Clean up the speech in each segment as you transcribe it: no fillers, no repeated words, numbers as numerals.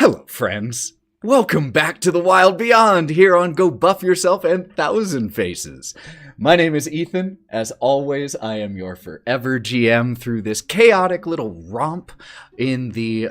Hello, friends. Welcome back to the Wylde Beyond here on Go Buff Yourself and Thousand Faces. My name is Ethan. As always, I am your forever GM through this chaotic little romp in the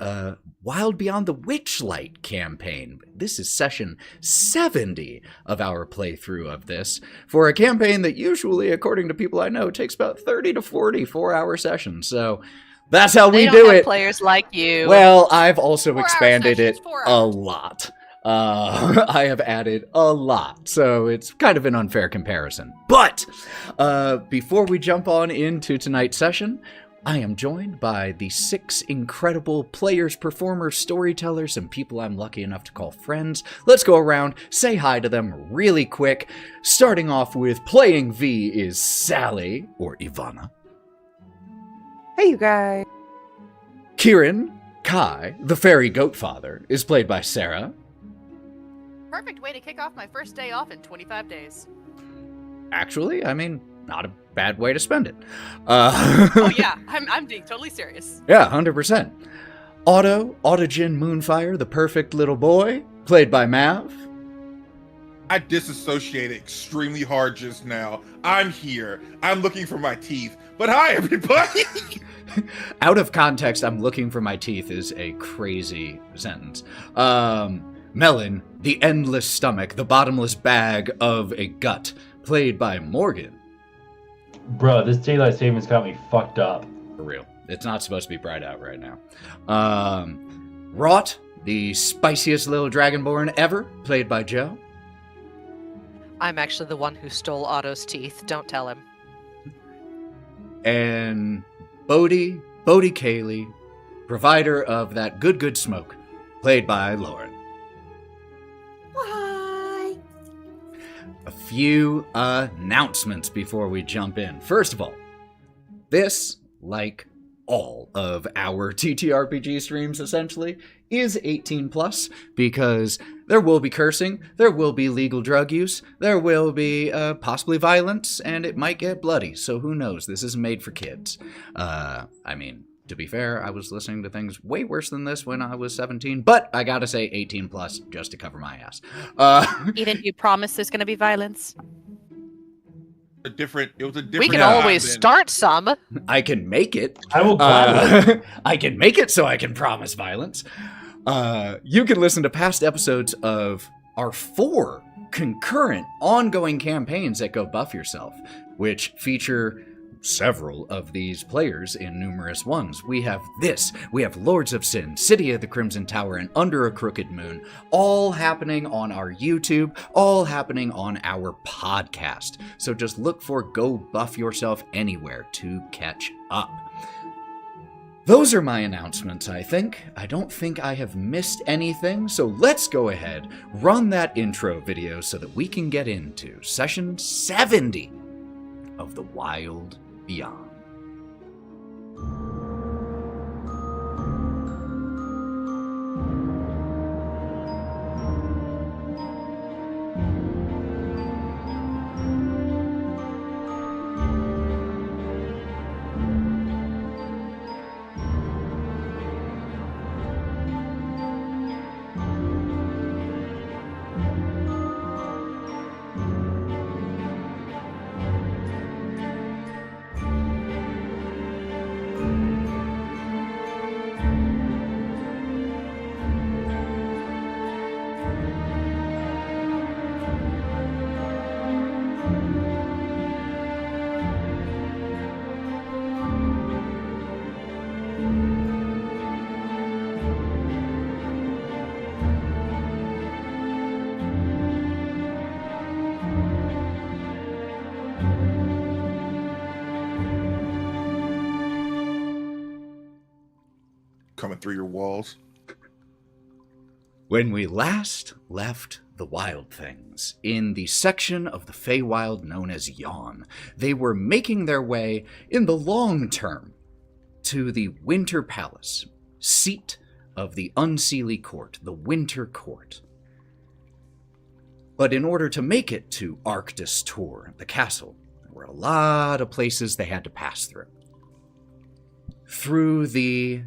Wylde Beyond the Witchlight campaign. This is session 70 of our playthrough of this, for a campaign that usually, according to people I know, takes about 30 to 40 4-hour sessions. So that's how we do it. Players like you. Well, I've also expanded it a lot. I have added a lot, so it's kind of an unfair comparison. But before we jump on into tonight's session, I am joined by the 6 incredible players, performers, storytellers, and people I'm lucky enough to call friends. Let's go around, say hi to them really quick. Starting off with playing V is Sally, or Ivana. Hey, you guys. Kieren, Kai, the fairy goat father, is played by Sarah. Perfect way to kick off my first day off in 25 days. Actually, I mean, not a bad way to spend it. Oh yeah, I'm being totally serious. Yeah, 100%. Otto, Autogen Moonfire, the perfect little boy, played by Mav. I disassociated extremely hard just now. I'm here. I'm looking for my teeth. But hi, everybody! Out of context, I'm looking for my teeth is a crazy sentence. Melon, the endless stomach, the bottomless bag of a gut, played by Morgan. Bro, this daylight savings got me fucked up. For real. It's not supposed to be bright out right now. Wraught, the spiciest little dragonborn ever, played by Joe. I'm actually the one who stole Otto's teeth. Don't tell him. And Bodhi Kaylee, provider of that good smoke, played by Lauren. Hi. A few announcements before we jump in. First of all, this, like all of our TTRPG streams essentially, is 18 plus because there will be cursing, there will be legal drug use, there will be possibly violence, and it might get bloody, so who knows? This isn't made for kids. I mean, to be fair, I was listening to things way worse than this when I was 17, but I gotta say 18 plus just to cover my ass. Eden, you promise there's gonna be violence? It was a different. We can always start some. I can make it. I will gladly. I can make it so I can promise violence. You can listen to past episodes of our 4 concurrent ongoing campaigns at Go Buff Yourself, which feature several of these players in numerous ones. We have Lords of Sin, City of the Crimson Tower, and Under a Crooked Moon, all happening on our YouTube, all happening on our podcast. So just look for Go Buff Yourself anywhere to catch up. Those are my announcements, I think. I don't think I have missed anything, so let's go ahead, run that intro video so that we can get into session 70 of the Wylde Beyond. Coming through your walls. When we last left the Wild Things, in the section of the Feywild known as Yawn, they were making their way, in the long term, to the Winter Palace, seat of the Unseelie Court, the Winter Court. But in order to make it to Arctis Tor, the castle, there were a lot of places they had to pass through. Through the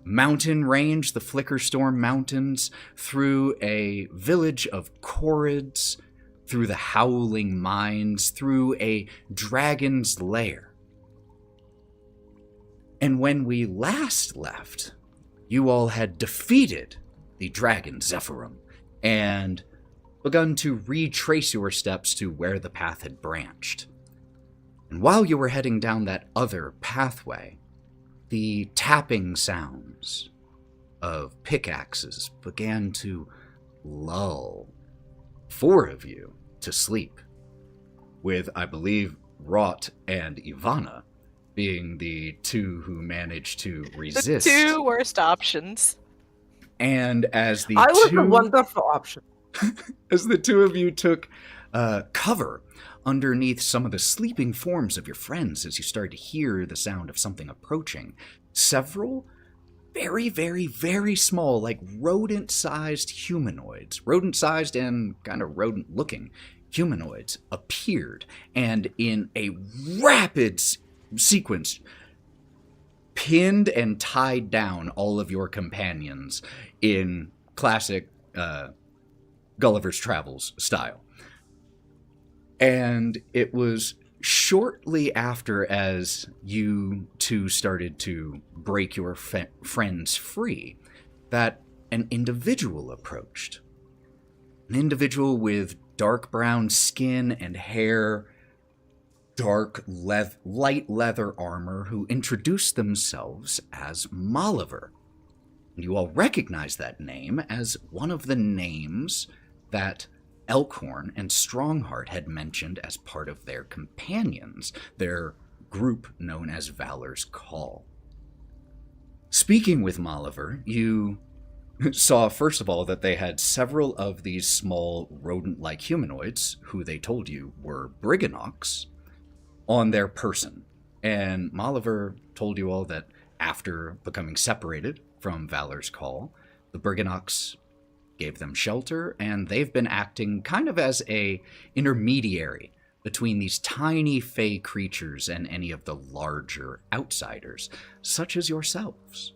mountain range, the Flickerstorm Mountains, through a village of Corrids, through the Howling Mines, through a dragon's lair. And when we last left, you all had defeated the dragon Zephyrum and begun to retrace your steps to where the path had branched. And while you were heading down that other pathway, the tapping sounds of pickaxes began to lull 4 of you to sleep, with, I believe, Wraught and Ivana being the 2 who managed to resist. The 2 worst options. And as the I was two, the wonderful option. as the 2 of you took cover underneath some of the sleeping forms of your friends as you started to hear the sound of something approaching, several very, very, very small, like rodent-sized humanoids, rodent-sized and kind of rodent-looking humanoids appeared, and in a rapid sequence pinned and tied down all of your companions in classic Gulliver's Travels style. And it was shortly after, as you 2 started to break your friends free, that an individual approached. An individual with dark brown skin and hair, dark light leather armor, who introduced themselves as Molliver. And you all recognize that name as one of the names that Elkhorn and Strongheart had mentioned as part of their companions, their group known as Valor's Call. Speaking with Molliver, you saw, first of all, that they had several of these small rodent-like humanoids, who they told you were Briganoks, on their person. And Molliver told you all that after becoming separated from Valor's Call, the Briganoks gave them shelter, and they've been acting kind of as a intermediary between these tiny fey creatures and any of the larger outsiders, such as yourselves.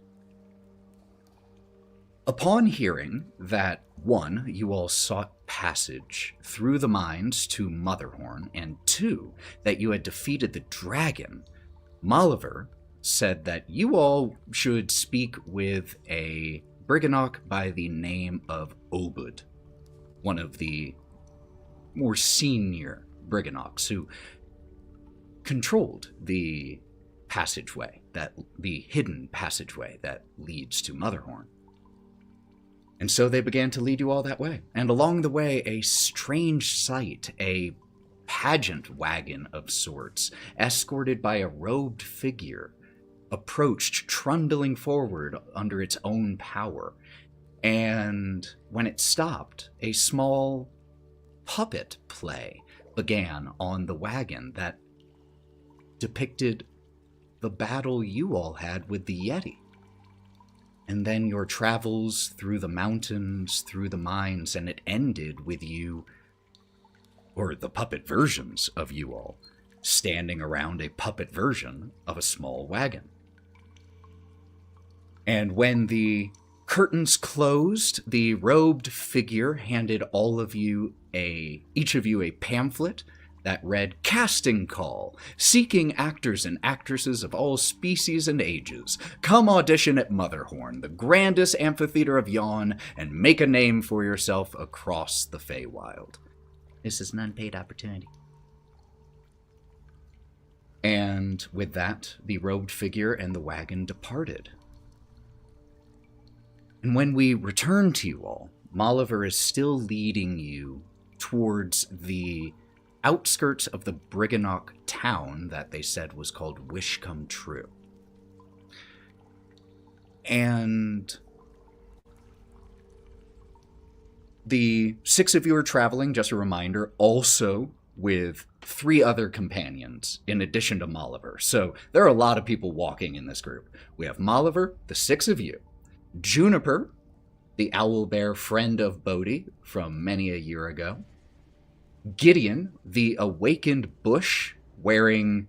Upon hearing that, 1, you all sought passage through the mines to Motherhorn, and 2, that you had defeated the dragon, Molliver said that you all should speak with a Briganok by the name of Obud, one of the more senior Briganoks who controlled the passageway, the hidden passageway that leads to Motherhorn. And so they began to lead you all that way. And along the way, a strange sight, a pageant wagon of sorts, escorted by a robed figure, approached, trundling forward under its own power. And when it stopped, a small puppet play began on the wagon that depicted the battle you all had with the Yeti. And then your travels through the mountains, through the mines, and it ended with you, or the puppet versions of you all, standing around a puppet version of a small wagon. And when the curtains closed, the robed figure handed each of you a pamphlet that read, "Casting Call, seeking actors and actresses of all species and ages. Come audition at Motherhorn, the grandest amphitheater of Yon, and make a name for yourself across the Feywild. This is an unpaid opportunity." And with that, the robed figure and the wagon departed. And when we return to you all, Molliver is still leading you towards the outskirts of the Briganok town that they said was called Wish Come True. And the 6 of you are traveling, just a reminder, also with 3 other companions in addition to Molliver. So there are a lot of people walking in this group. We have Molliver, the 6 of you, Juniper, the owlbear friend of Bodhi from many a year ago, Gideon, the awakened bush wearing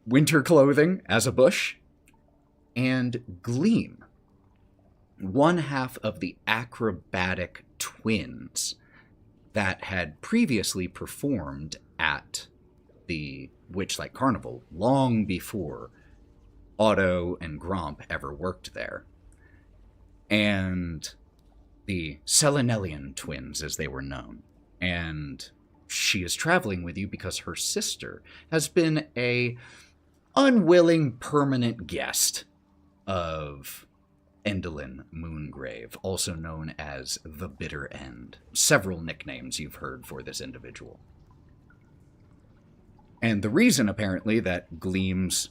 winter clothing as a bush, and Gleam, one half of the acrobatic twins that had previously performed at the Witchlight Carnival long before Otto and Gromp ever worked there. And the Selenelian twins, as they were known. And she is traveling with you because her sister has been a unwilling permanent guest of Endolin Moongrave, also known as the Bitter End. Several nicknames you've heard for this individual. And the reason, apparently, that Gleam's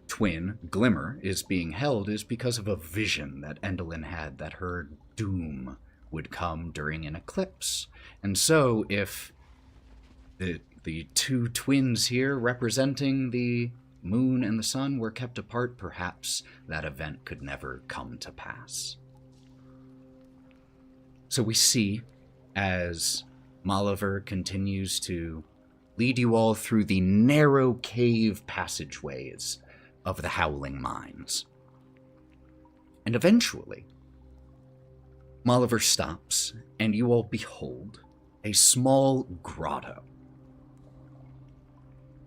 twin, Glimmer, is being held is because of a vision that Endolin had that her doom would come during an eclipse. And so, if the two twins here representing the moon and the sun were kept apart, perhaps that event could never come to pass. So we see, as Maliver continues to lead you all through the narrow cave passageways of the Howling Mines. And eventually, Maliver stops, and you all behold a small grotto.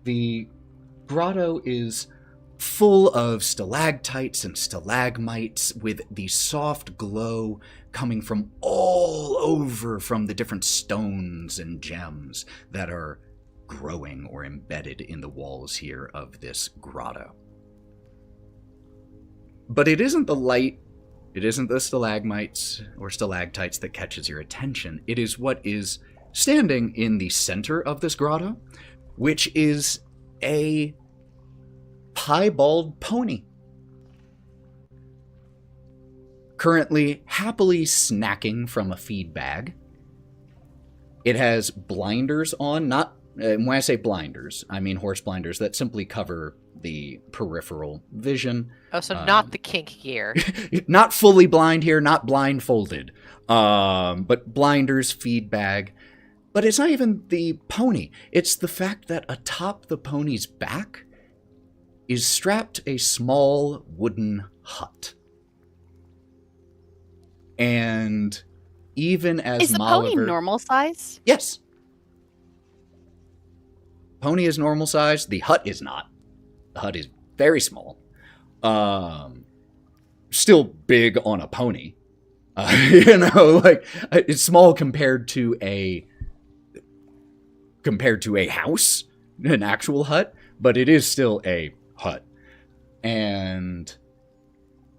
The grotto is full of stalactites and stalagmites with the soft glow coming from all over from the different stones and gems that are growing or embedded in the walls here of this grotto. But it isn't the light, it isn't the stalagmites or stalactites that catches your attention. It is what is standing in the center of this grotto, which is a piebald pony. Currently happily snacking from a feed bag. It has blinders on, when I say blinders, I mean horse blinders that simply cover the peripheral vision. Oh, so not the kink gear. Not fully blind here, not blindfolded. But blinders, feed bag. But it's not even the pony. It's the fact that atop the pony's back is strapped a small wooden hut. And even as Is the pony normal size? Yes. Pony is normal size. The hut is not. The hut is very small. Still big on a pony. It's small compared to a house, an actual hut, but it is still a hut. And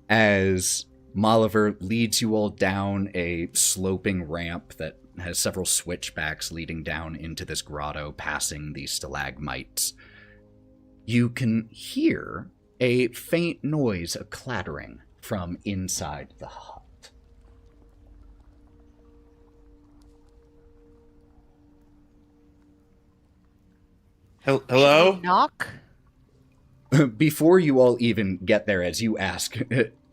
as Maliver leads you all down a sloping ramp that has several switchbacks leading down into this grotto, passing these stalagmites, you can hear a faint noise, a clattering from inside the hut. Hello? Knock? Before you all even get there, as you ask,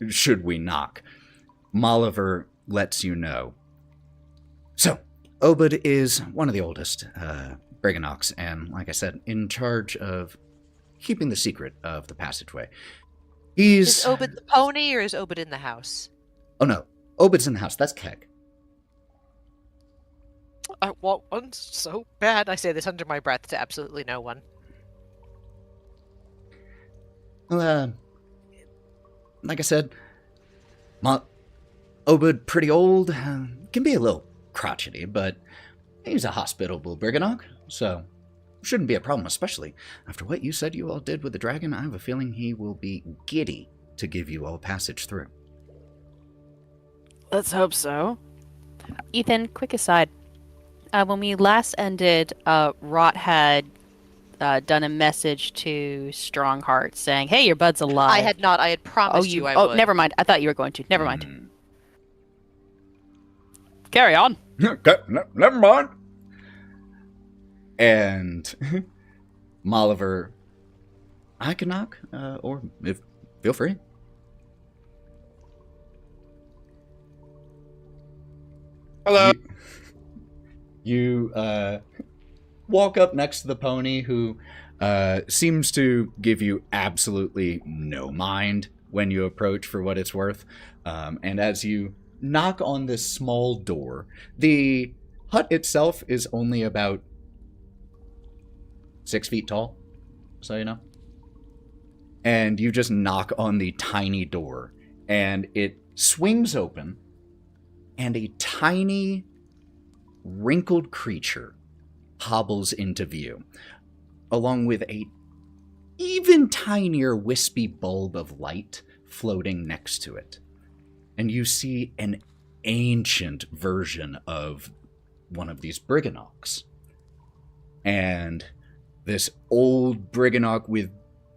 should we knock, Maliver lets you know. So, Obed is one of the oldest Briganox, and like I said, in charge of keeping the secret of the passageway. Is Obed the pony, or is Obed in the house? Oh no, Obed's in the house. That's Keg. I want one so bad. I say this under my breath to absolutely no one. Well, like I said, Obed pretty old, can be a little crotchety, but he's a hospitable Briganock, so shouldn't be a problem, especially after what you said you all did with the dragon. I have a feeling he will be giddy to give you all passage through. Let's hope so. Ethan, quick aside. When we last ended, Wraught had done a message to Strongheart saying, "Hey, your bud's alive." I had not. I had promised you I would. Oh, never mind. I thought you were going to. Never mind. Carry on. Never mind. And Maliver, I can knock, or feel free. Hello? You walk up next to the pony, who seems to give you absolutely no mind. when you approach for what it's worth. And as you knock on this small door, the hut itself is only about 6 feet tall, so you know. And you just knock on the tiny door, and it swings open, and a tiny, wrinkled creature hobbles into view, along with a even tinier wispy bulb of light floating next to it. And you see an ancient version of one of these Briganocks. And this old Briganock with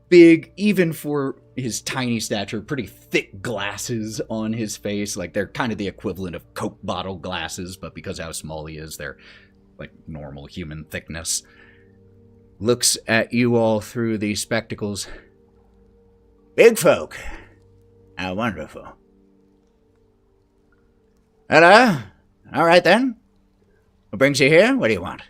big, even for his tiny stature, pretty thick glasses on his face. Like, they're kind of the equivalent of Coke bottle glasses, but because of how small he is, they're like normal human thickness. Looks at you all through these spectacles. Big folk. How wonderful. Hello? All right then. What brings you here? What do you want?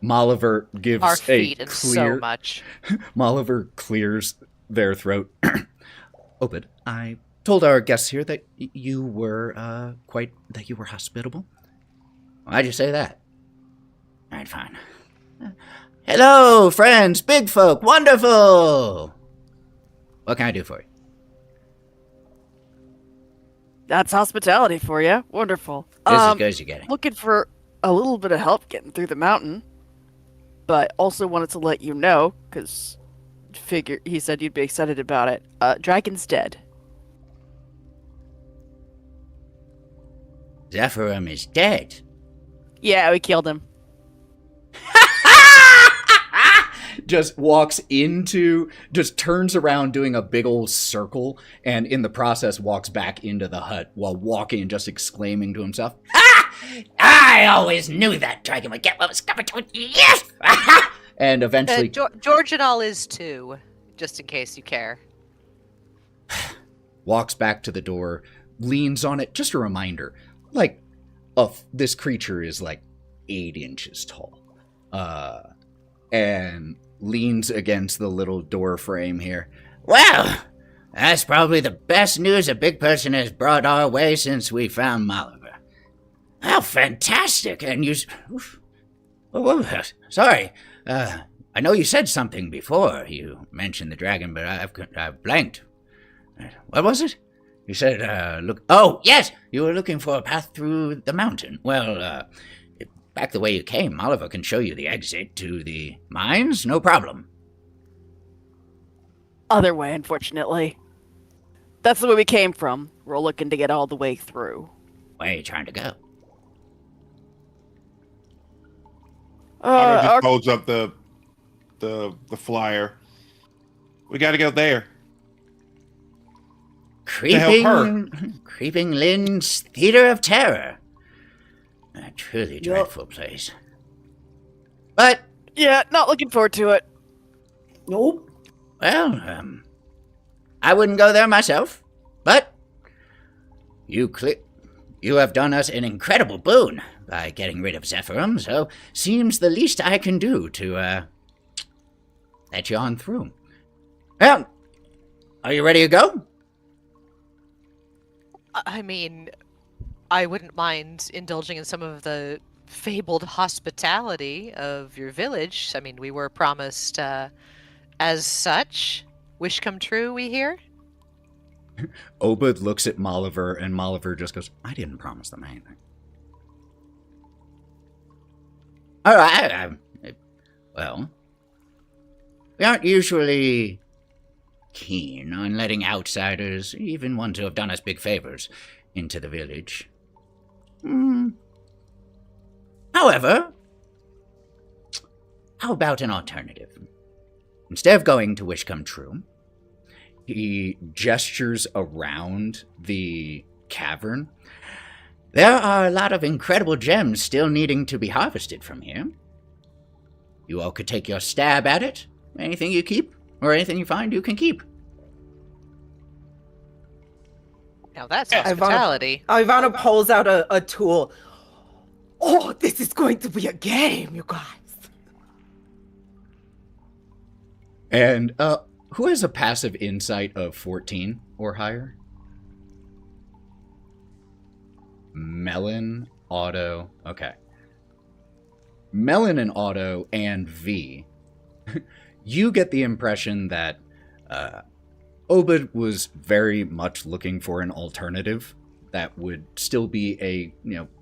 Molliver gives Our feet a and clear... so much. Molliver clears their throat. Obed, I told our guests here that you were that you were hospitable. Why'd you say that? All right, fine. Hello, friends, big folk, wonderful. What can I do for you? That's hospitality for you. Wonderful. This is as good as you're getting. Looking for a little bit of help getting through the mountain, but also wanted to let you know, because he said you'd be excited about it. Dragon's dead. Zephyrum is dead. Yeah, we killed him. Just turns around doing a big old circle, and in the process walks back into the hut while walking and just exclaiming to himself, "Ah! I always knew that dragon would get what was coming to it. Yes!" And eventually... George and all is too, just in case you care. Walks back to the door, leans on it. Just a reminder, this creature is 8 inches tall. And leans against the little door frame here. Well, that's probably the best news a big person has brought our way since we found Molliver. How fantastic! And you... sorry, I know you said something before. You mentioned the dragon, but I've blanked. What was it? You said, look... Oh, yes! You were looking for a path through the mountain. Well, back the way you came. Oliver can show you the exit to the mines. No problem. Other way, unfortunately. That's the way we came from. We're looking to get all the way through. Where are you trying to go? Otto just holds up the flyer. We gotta go there. Creeping Lynn's Theater of Terror. A truly dreadful place. But... Yeah, not looking forward to it. Nope. Well, I wouldn't go there myself. But... You have done us an incredible boon by getting rid of Zephyrum, so seems the least I can do to, let you on through. Well, are you ready to go? I mean, I wouldn't mind indulging in some of the fabled hospitality of your village. I mean, we were promised as such. Wish come true, we hear? Obed looks at Molliver, and Molliver just goes, I didn't promise them anything. All right. Well, we aren't usually keen on letting outsiders, even ones who have done us big favors, into the village. However, how about an alternative? Instead of going to Wish Come True, he gestures around the cavern. There are a lot of incredible gems still needing to be harvested from here. You all could take your stab at it. Anything you keep, or anything you find, you can keep. Now that's hospitality. Ivana pulls out a tool. Oh, this is going to be a game, you guys. And Who has a passive insight of 14 or higher? Melon, Otto. Okay. Melon and Otto and V. You get the impression that Obed was very much looking for an alternative that would still be a,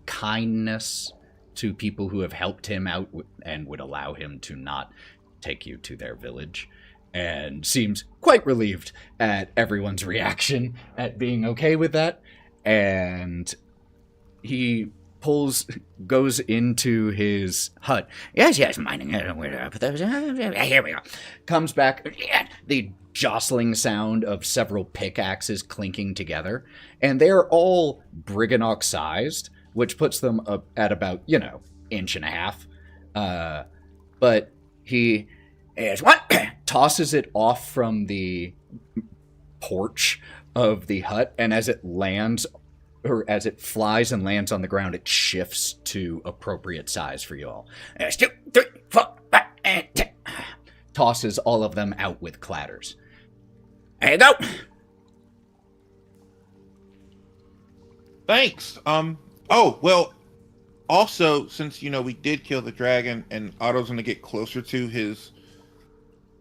kindness to people who have helped him out and would allow him to not take you to their village, and seems quite relieved at everyone's reaction at being okay with that. And he goes into his hut. Yes, mining. Here we go. Comes back. The jostling sound of several pickaxes clinking together, and they're all Briganock sized, which puts them up at about, inch and a half. But he tosses it off from the porch of the hut, and as it lands, or as it flies and lands on the ground, it shifts to appropriate size for you all. 2, 3, 4, 5, and 10. Tosses all of them out with clatters. There you go. Thanks. Oh, well, also, since, we did kill the dragon and Otto's going to get closer to his...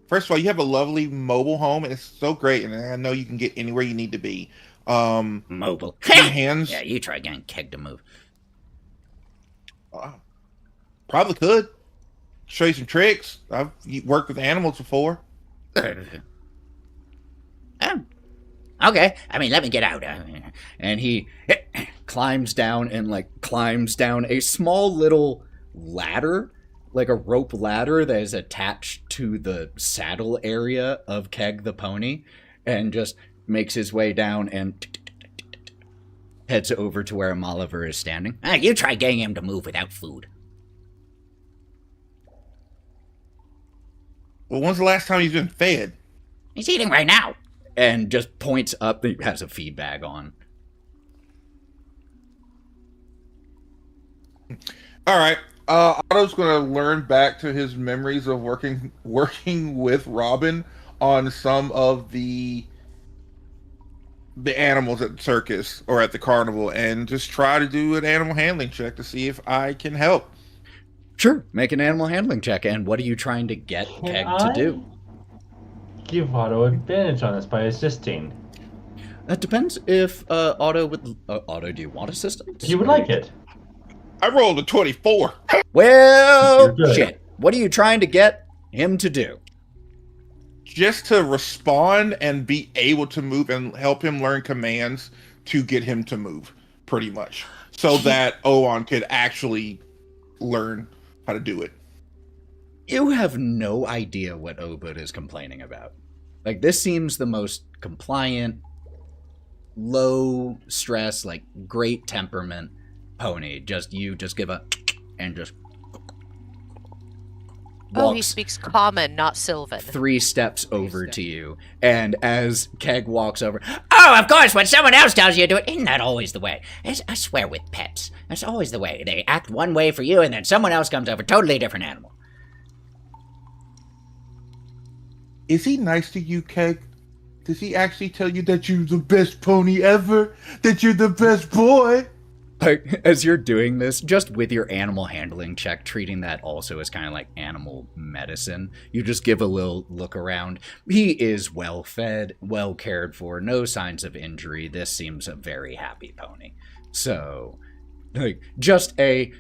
First of all, you have a lovely mobile home, and it's so great, and I know you can get anywhere you need to be. Mobile. Hands. Yeah, you try getting Keg to move. Probably could. Show you some tricks. I've worked with animals before. Okay, let me get out. And he climbs down a small little ladder, like a rope ladder that is attached to the saddle area of Keg the pony, and just makes his way down and heads over to where Moliver is standing. You try getting him to move without food. Well, when's the last time he's been fed? He's eating right now. And just points up. He has a feed bag on. All right. Otto's going to learn back to his memories of working with Robin on some of the animals at the circus or at the carnival, and just try to do an animal handling check to see if I can help. Sure. Make an animal handling check. And what are you trying to get Keg to do? Give Otto advantage on this by assisting. That depends if Otto would... Otto, do you want assistance? He would like it. I rolled a 24. Well, shit. What are you trying to get him to do? Just to respond and be able to move and help him learn commands to get him to move, pretty much. So that Owen could actually learn how to do it. You have no idea what Obud is complaining about. Like, this seems the most compliant, low stress, great temperament pony. Just give a and just Oh, he speaks common, not Sylvan. 3 steps over to you, and as Keg walks over, oh, of course, when someone else tells you to do it, isn't that always the way? I swear with pets, that's always the way. They act one way for you, and then someone else comes over, totally different animal. Is he nice to you, Keg? Does he actually tell you that you're the best pony ever? That you're the best boy? As you're doing this, just with your animal handling check, treating that also as kind of like animal medicine, you just give a little look around. He is well fed, well cared for, no signs of injury. This seems a very happy pony. So, just a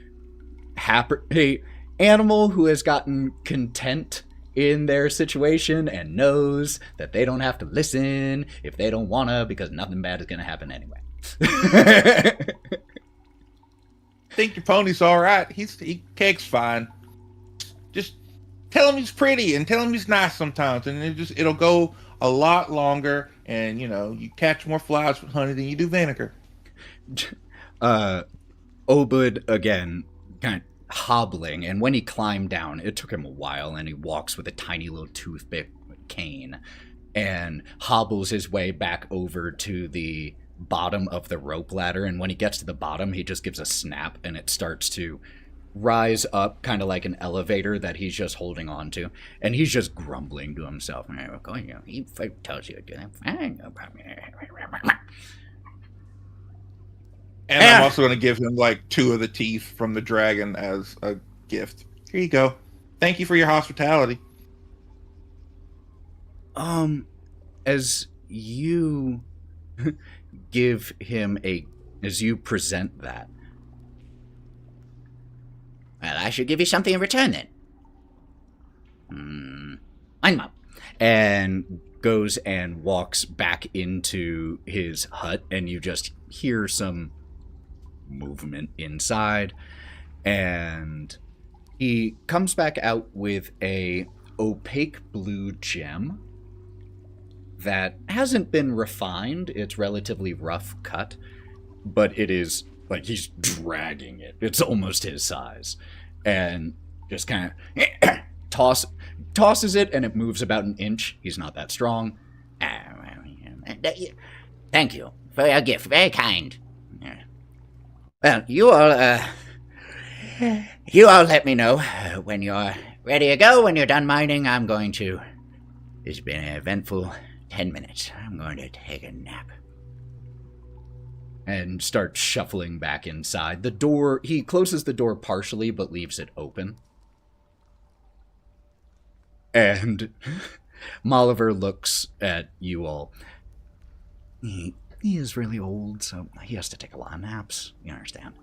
animal who has gotten content in their situation and knows that they don't have to listen if they don't wanna, because nothing bad is gonna happen anyway. Think your pony's all right. Keg's fine. Just tell him he's pretty and tell him he's nice sometimes, and it'll go a lot longer. And you catch more flies with honey than you do vinegar. Obud again, kind of hobbling, and when he climbed down, it took him a while, and he walks with a tiny little toothpick cane and hobbles his way back over to the bottom of the rope ladder. And when he gets to the bottom, he just gives a snap, and it starts to rise up kind of like an elevator that he's just holding on to, and he's just grumbling to himself. He tells you to do that. And I'm also going to give him like 2 of the teeth from the dragon as a gift. Here you go. Thank you for your hospitality. As you give him as you present that. Well, I should give you something in return then. I'm up. And goes and walks back into his hut, and you just hear some movement inside. And he comes back out with a opaque blue gem that hasn't been refined. It's relatively rough cut, but it is like he's dragging it. It's almost his size. And just kind of tosses it, and it moves about an inch. He's not that strong. Thank you for your gift. Very kind. Well, you all let me know when you're ready to go. When you're done mining, it's been an eventful 10 minutes. I'm going to take a nap. And starts shuffling back inside. He closes the door partially, but leaves it open. And Molliver looks at you all. He is really old, so he has to take a lot of naps. You understand?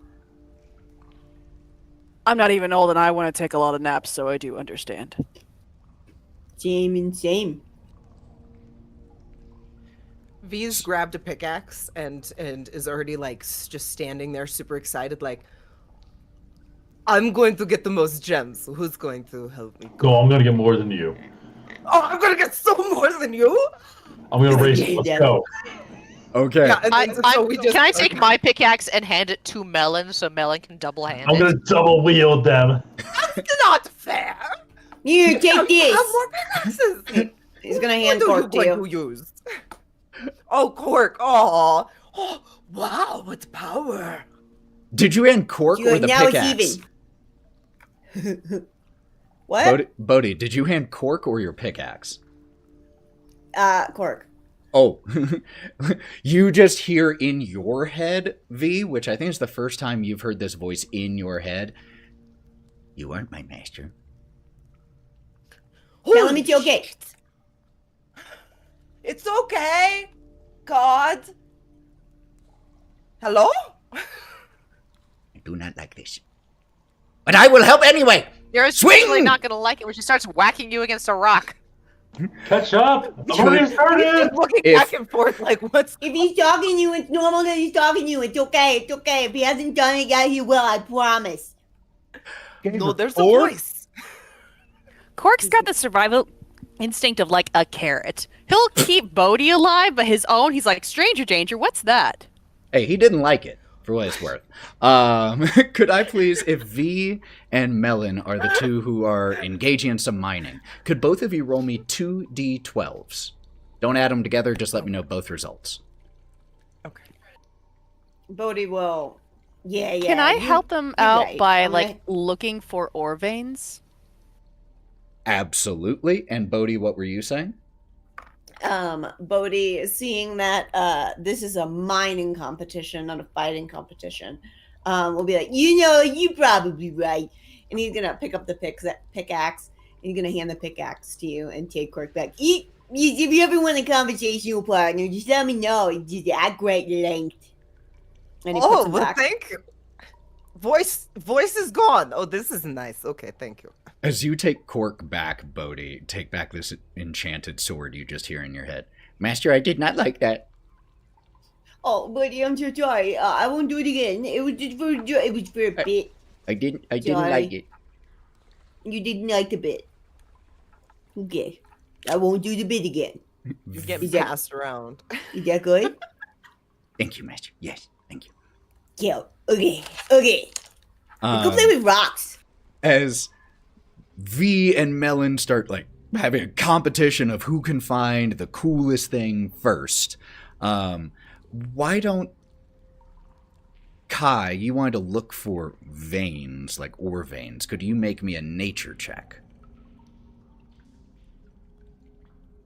I'm not even old, and I want to take a lot of naps, so I do understand. Same and same. V's grabbed a pickaxe and is already like just standing there super excited like, I'm going to get the most gems. Who's going to help me? Go, I'm gonna get more than you. Oh, I'm gonna get so more than you. I'm gonna race you. Let's go. Okay. Yeah, Can I take my pickaxe and hand it to Melon so Melon can double hand I'm it? gonna double wield them. That's not fair. You take this. Have more pickaxes. He's gonna hand Cork to you. Use? Oh, Cork. Oh, wow, what power. Did you hand Cork or the now pickaxe? it's even. What? Bodhi, did you hand Cork or your pickaxe? Cork. Oh, you just hear in your head, V, which I think is the first time you've heard this voice in your head. You aren't my master. Tell him it's okay. It's okay. God. Hello? I do not like this. But I will help anyway! You're Swing! especially not gonna like it when she starts whacking you against a rock. Catch up! I'm already started! Looking back and forth like, what's... If he's talking to you, it's normal that he's talking to you. It's okay. It's okay. If he hasn't done it yet, he will. I promise. No, there's a voice. Cork's got the survival instinct of like a carrot. He'll keep Bodhi alive, but his own, he's like, stranger danger, what's that? Hey, he didn't like it, for what it's worth. Could I please, if V and Melon are the two who are engaging in some mining, could both of you roll me 2d12s? Don't add them together, just let me know both results. Okay. Bodhi will. Yeah. Can I help them out right. by I'm like looking for ore veins? Absolutely. And Bodhi, what were you saying? Bodhi, seeing that this is a mining competition, not a fighting competition, will be like, you're probably right. And he's gonna pick up the pickaxe, and he's gonna hand the pickaxe to you and take Cork back. If you ever want a conversational partner, just let me know. It's just at great length. And he puts him back. Thank you. Voice is gone. Oh, this is nice. Okay, thank you. As you take Cork back, Bodhi, take back this enchanted sword you just hear in your head. Master, I did not like that. Oh, Bodhi, I'm so sorry. I won't do it again. It was just for it was for a bit. I didn't Sorry. like it. You didn't like the bit. Okay. I won't do the bit again. He's getting Is that- passed around. Is that good? Thank you, Master. Yes, thank you. Yeah. Okay. Go play with rocks. As V and Melon start like having a competition of who can find the coolest thing first, why don't Kai, you wanted to look for veins, like ore veins. Could you make me a nature check?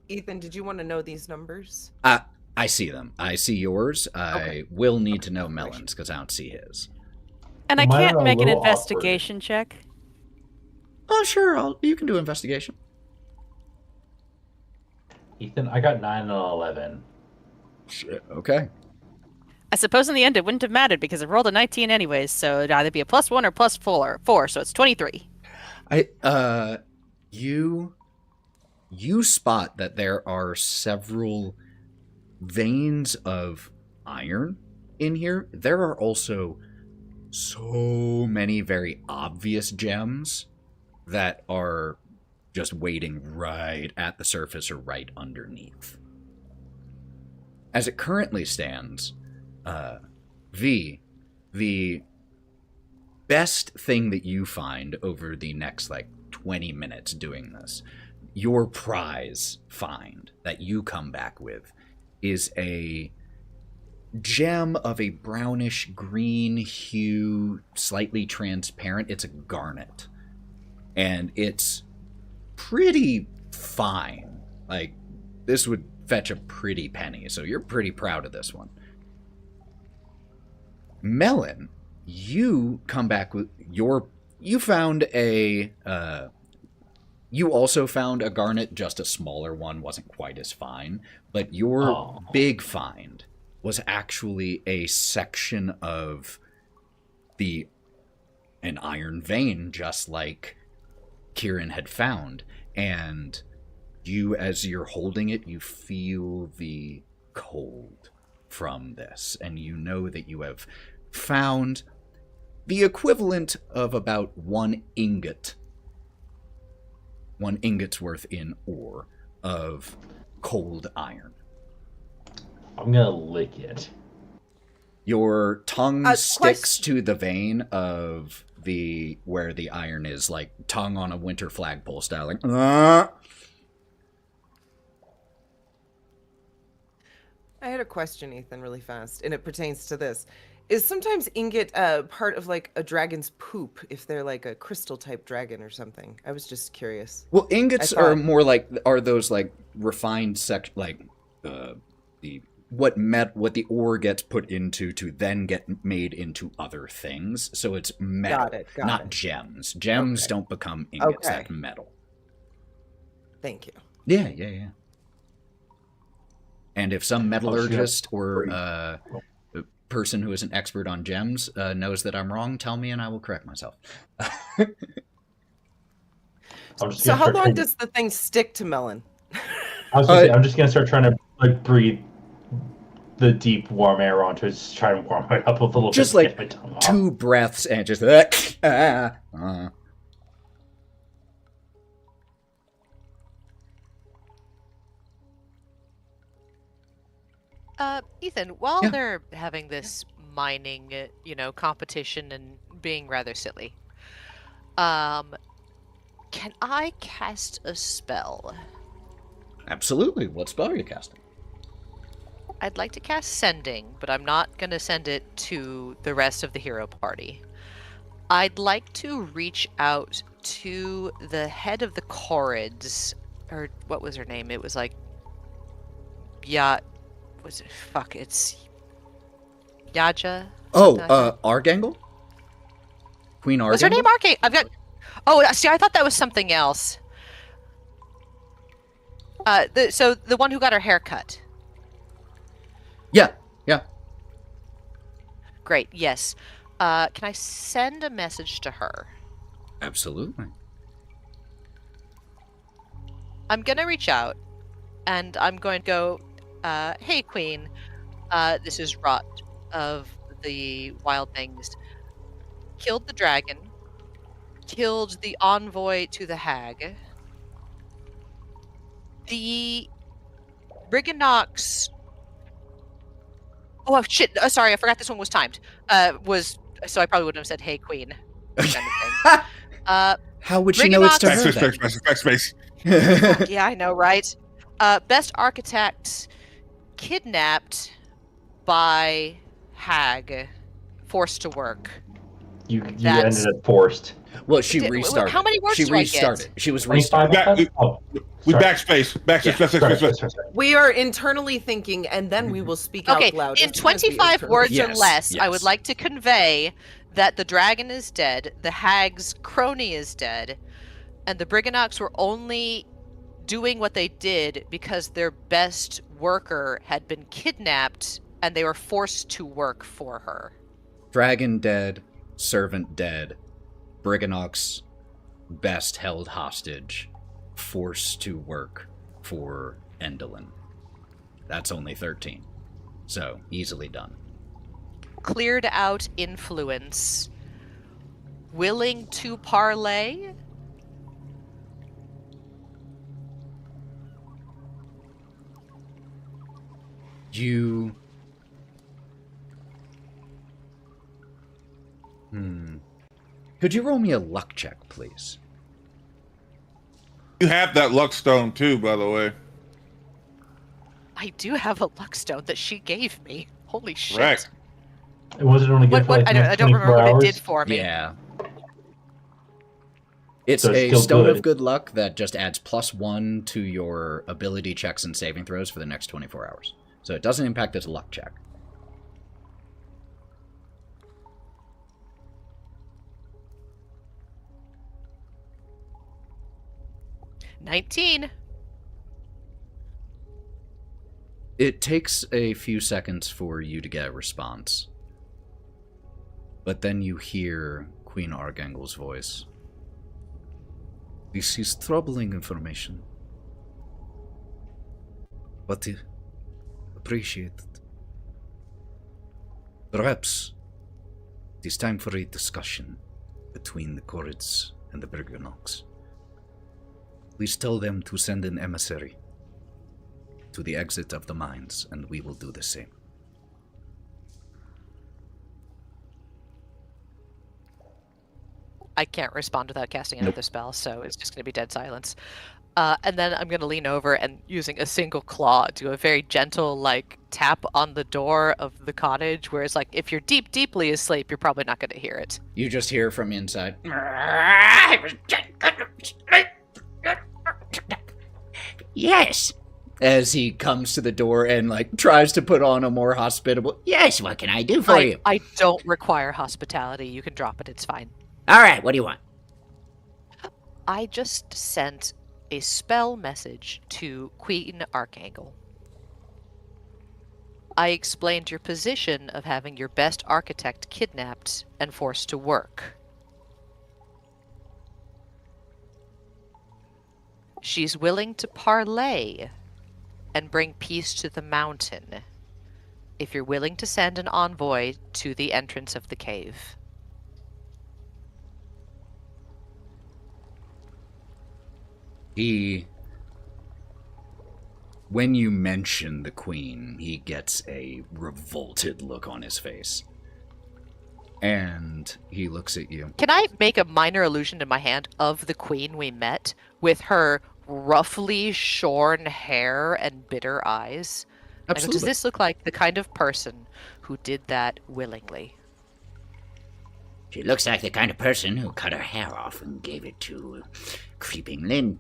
Ethan, did you want to know these numbers? I see them. I see yours. I will need to know Melon's because I don't see his. And I Mine can't are a make an little investigation check. Oh, sure. You can do investigation. Ethan, I got 9 and 11. Shit. Okay. I suppose in the end it wouldn't have mattered because I rolled a 19 anyways, so it'd either be a +1 or +4, so it's 23. You spot that there are several veins of iron in here. There are also so many very obvious gems that are just waiting right at the surface or right underneath. As it currently stands, the best thing that you find over the next 20 minutes doing this, your prize find that you come back with, is a gem of a brownish green hue, slightly transparent. It's a garnet, and it's pretty fine. This would fetch a pretty penny, so you're pretty proud of this one. Melon, you come back with you found a you also found a garnet, just a smaller one, wasn't quite as fine, but your big find was actually a section of an iron vein, just like Kieren had found, and you, as you're holding it, you feel the cold from this, and you know that you have found the equivalent of about one ingot's worth in ore of cold iron. I'm gonna lick it. Your tongue sticks to the vein of where the iron is, like tongue on a winter flagpole style, like. I had a question, Ethan, really fast, and it pertains to this. Is sometimes ingot part of a dragon's poop if they're a crystal type dragon or something? I was just curious. Well, ingots are more are those refined what the ore gets put into to then get made into other things. So it's metal, not gems. Gems don't become ingots. Okay. That's metal. Thank you. Yeah. And if some metallurgist or person who is an expert on gems knows that I'm wrong, tell me and I will correct myself. So how long does the thing stick to Melon? I'm just gonna start trying to breathe the deep warm air onto it, just try to warm it up a little just bit. Just 2 breaths and just Ethan, while they're having this mining, competition and being rather silly, can I cast a spell? Absolutely. What spell are you casting? I'd like to cast Sending, but I'm not going to send it to the rest of the hero party. I'd like to reach out to the head of the Corrids, or what was her name? It was it's Yaja? Argangle? Queen Argangle? Was her name Arcade? I thought that was something else. So the one who got her hair cut. Yeah. Great, yes. Can I send a message to her? Absolutely. I'm gonna reach out, and I'm going to go, hey Queen, this is Wraught of the Wild Things. Killed the dragon, killed the envoy to the hag. The Briganox... Oh shit, sorry, I forgot this one was timed. So I probably wouldn't have said, hey Queen. Kind of thing. How would she know it's to her? Backspace. Yeah, I know, right? Best architect kidnapped by hag forced to work. You That's- ended up forced. Well, she Did- restarted. how many words She do I get? restarted. She was 25 restarted. We sorry. backspace. Yeah. Backspace. We are internally thinking, and then we will speak Okay, out loud. in as soon as we 25 internally- words or Yes, less, I would yes. like to convey that the dragon is dead, the hag's crony is dead, and the Brigannox were only doing what they did because their best worker had been kidnapped and they were forced to work for her. Dragon dead, servant dead, Brigannox best held hostage, forced to work for Endelin. That's only 13. So, easily done. Cleared out influence. Willing to parlay? You... Could you roll me a luck check, please? You have that luck stone too, by the way. I do have a luck stone that she gave me. Holy shit. Right. It wasn't only good for like I the next don't 24 remember what hours. it did for me. Yeah. It's So it's a still stone good. of good luck that just adds +1 to your ability checks and saving throws for the next 24 hours. So it doesn't impact its luck check. $19. It takes a few seconds for you to get a response. But then you hear Queen Argangel's voice. This is troubling information. But appreciate it. Perhaps it is time for a discussion between the Corrids and the Brigannox. Please tell them to send an emissary to the exit of the mines, and we will do the same. I can't respond without casting another spell, so it's just going to be dead silence. And then I'm going to lean over and, using a single claw, do a very gentle, like, tap on the door of the cottage, whereas, like, if you're deeply asleep, you're probably not going to hear it. You just hear from inside. Yes. As he comes to the door and, like, tries to put on a more hospitable... Yes, what can I do for you? I don't require hospitality. You can drop it. It's fine. All right, what do you want? I just sent a spell message to Queen Archangel. I explained your position of having your best architect kidnapped and forced to work. She's willing to parlay and bring peace to the mountain if you're willing to send an envoy to the entrance of the cave. When you mention the queen, he gets a revolted look on his face. And he looks at you. Can I make a minor illusion in my hand of the queen we met with her roughly shorn hair and bitter eyes? I go, Absolutely. does this look like the kind of person who did that willingly? She looks like the kind of person who cut her hair off and gave it to Creeping Lynn.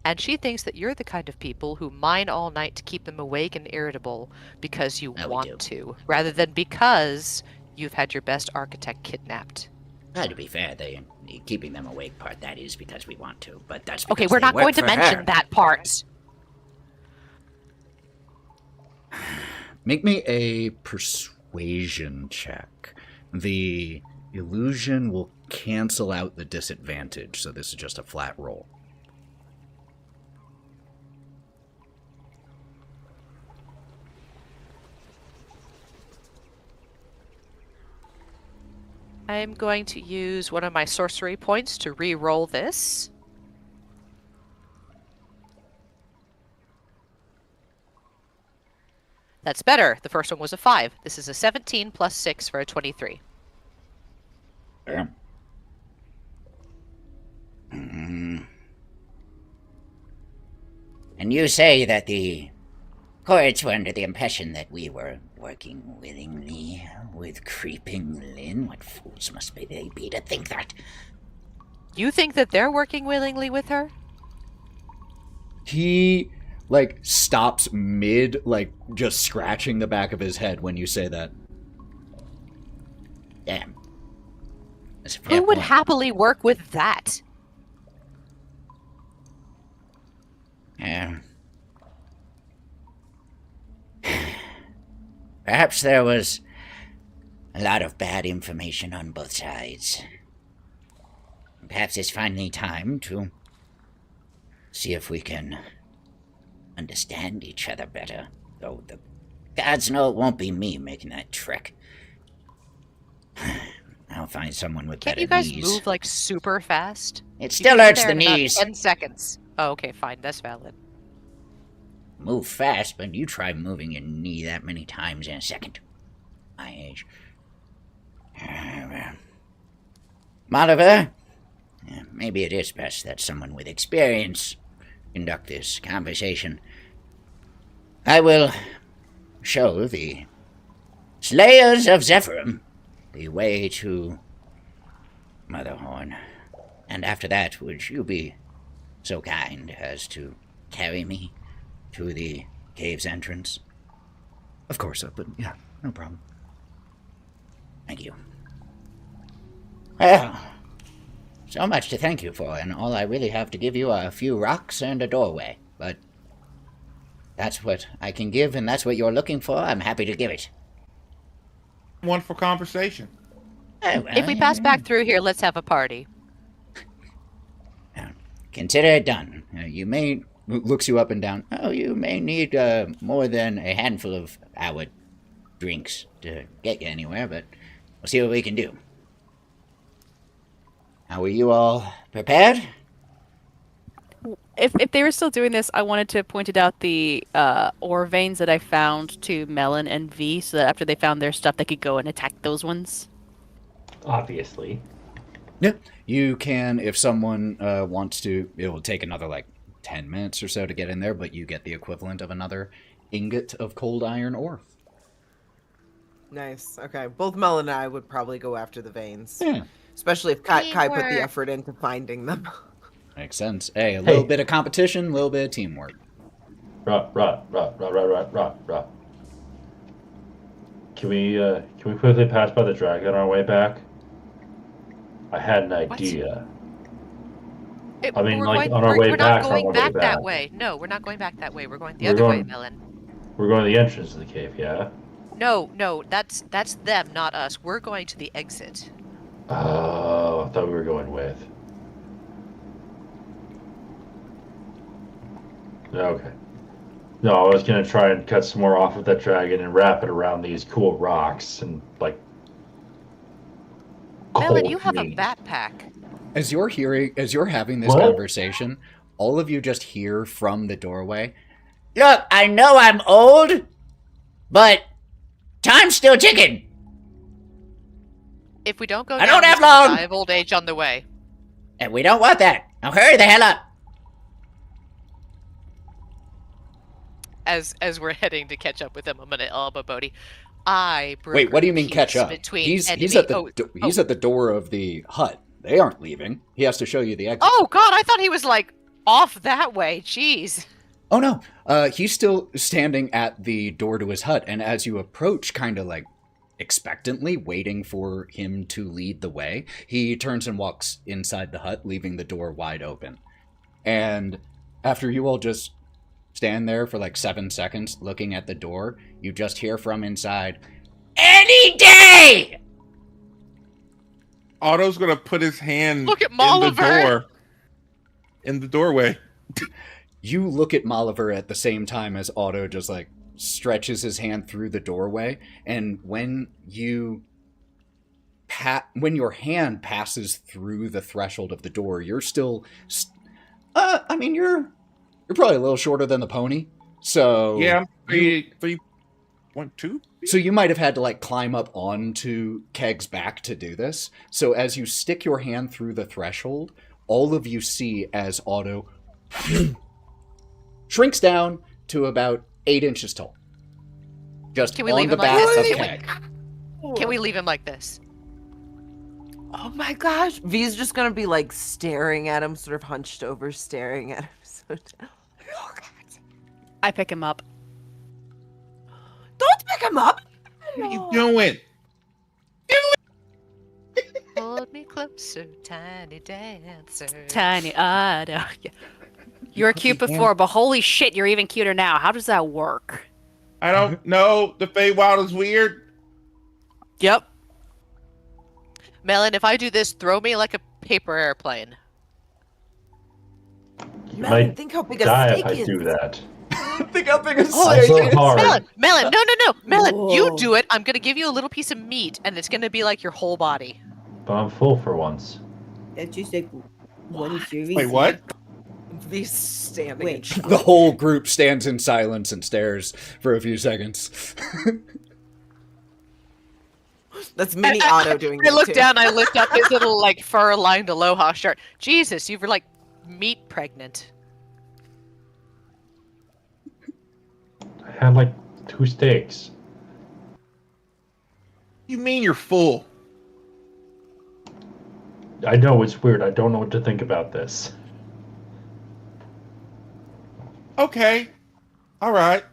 And she thinks that you're the kind of people who mine all night to keep them awake and irritable because you Oh, we want do. to, rather than because you've had your best architect kidnapped. Well, to be fair, the keeping them awake part, that is because we want to, but that's Okay, because we're they not work going to for mention her. that part. Make me a persuasion check. The illusion will cancel out the disadvantage, so this is just a flat roll. I'm going to use one of my sorcery points to re-roll this. That's better. The first one was a 5. This is a 17 plus 6 for a 23. Damn. And you say that the Courts were under the impression that we were working willingly with Creeping Lynn. What fools must they be to think that? You think that they're working willingly with her? He, stops mid, just scratching the back of his head when you say that. Damn. Who would happily work with that? Perhaps there was a lot of bad information on both sides. Perhaps it's finally time to see if we can understand each other better. Though the gods know it won't be me making that trek. I'll find someone with Can't better you guys knees. move super fast? It You still can get hurts there the in about knees. 10 seconds. Oh, okay, fine. That's valid. Move fast, but you try moving your knee that many times in a second. My age. Oliver, maybe it is best that someone with experience conduct this conversation. I will show the Slayers of Zephyrum the way to Motherhorn. And after that, would you be so kind as to carry me to the cave's entrance? Of course, but yeah, no problem. Thank you. Well, so much to thank you for, and all I really have to give you are a few rocks and a doorway. But that's what I can give, and that's what you're looking for. I'm happy to give it. One for conversation. Oh, well, If we pass back through here, let's have a party. Consider it done. You may... Looks you up and down. Oh, you may need more than a handful of our drinks to get you anywhere, but we'll see what we can do. How are you all prepared? If they were still doing this, I wanted to point out the ore veins that I found to Melon and V, so that after they found their stuff, they could go and attack those ones. Obviously. Yeah, you can, if someone wants to, it will take another 10 minutes or so to get in there, but you get the equivalent of another ingot of cold iron ore. Nice. Okay. Both Mel and I would probably go after the veins. Yeah. Especially if Kai put Teamwork. the effort into finding them. Makes sense. Hey, a little bit of competition, a little bit of teamwork. Rot. Can we quickly pass by the dragon on our way back? I had an idea. I mean, on our way back. We're not going back that way. No, we're not going back that way. We're going the other way, Melon. We're going to the entrance of the cave, yeah? No, that's them, not us. We're going to the exit. Oh, I thought we were going with. Okay. No, I was going to try and cut some more off of that dragon and wrap it around these cool rocks and, Melon, you have meat. a backpack. As you're having this conversation, all of you just hear from the doorway. Look, I know I'm old, but time's still ticking. If we don't go I down, don't have we will long. die of old age on the way. And we don't want that. Now hurry the hell up. As we're heading to catch up with them, I'm gonna elbow Bodhi. Wait, what do you mean catch up? He's at the door of the hut. They aren't leaving. He has to show you the exit. Oh God, I thought he was off that way. Jeez. Oh no, he's still standing at the door to his hut, and as you approach, kind of expectantly, waiting for him to lead the way, he turns and walks inside the hut, leaving the door wide open. And after you all just stand there for 7 seconds looking at the door, you just hear from inside, "Any day!" Otto's gonna put his hand Look at in the Moliver. door, in the doorway. You look at Moliver at the same time as Otto just stretches his hand through the doorway, and when your hand passes through the threshold of the door, you're still you're probably a little shorter than the pony. So Yeah, 3.2. So you might have had to climb up onto Keg's back to do this. So as you stick your hand through the threshold, all of you see as Otto shrinks down to about 8 inches tall. Just Can we on leave the him like back this? of Can Keg. Can we leave him like this? Oh my gosh. V's just gonna be like staring at him, sort of hunched over, staring at him. So I pick him up. don't pick him up. What are you doing? Hold me closer, tiny dancer. Tiny Otto. Yeah. You were cute before, but holy shit, you're even cuter now. How does that work? I don't know. The Feywild is weird. Yep. Melon, if I do this, throw me like a paper airplane. You Melon, might think how big a die snake if I is. do that. Think how big a Also snake is. hard. Melon, no, Melon, you Whoa. do it. I'm gonna give you a little piece of meat, and it's gonna be like your whole body. But I'm full for once. That's just like one serving. Wait, what? V's standing. Wait. in shock. The whole group stands in silence and stares for a few seconds. That's mini Otto doing I that look too. down, I lift up his little like fur-lined aloha shirt. Jesus, you were like meat pregnant. I had like 2 steaks. You mean you're full? I know it's weird. I don't know what to think about this. Okay. All right.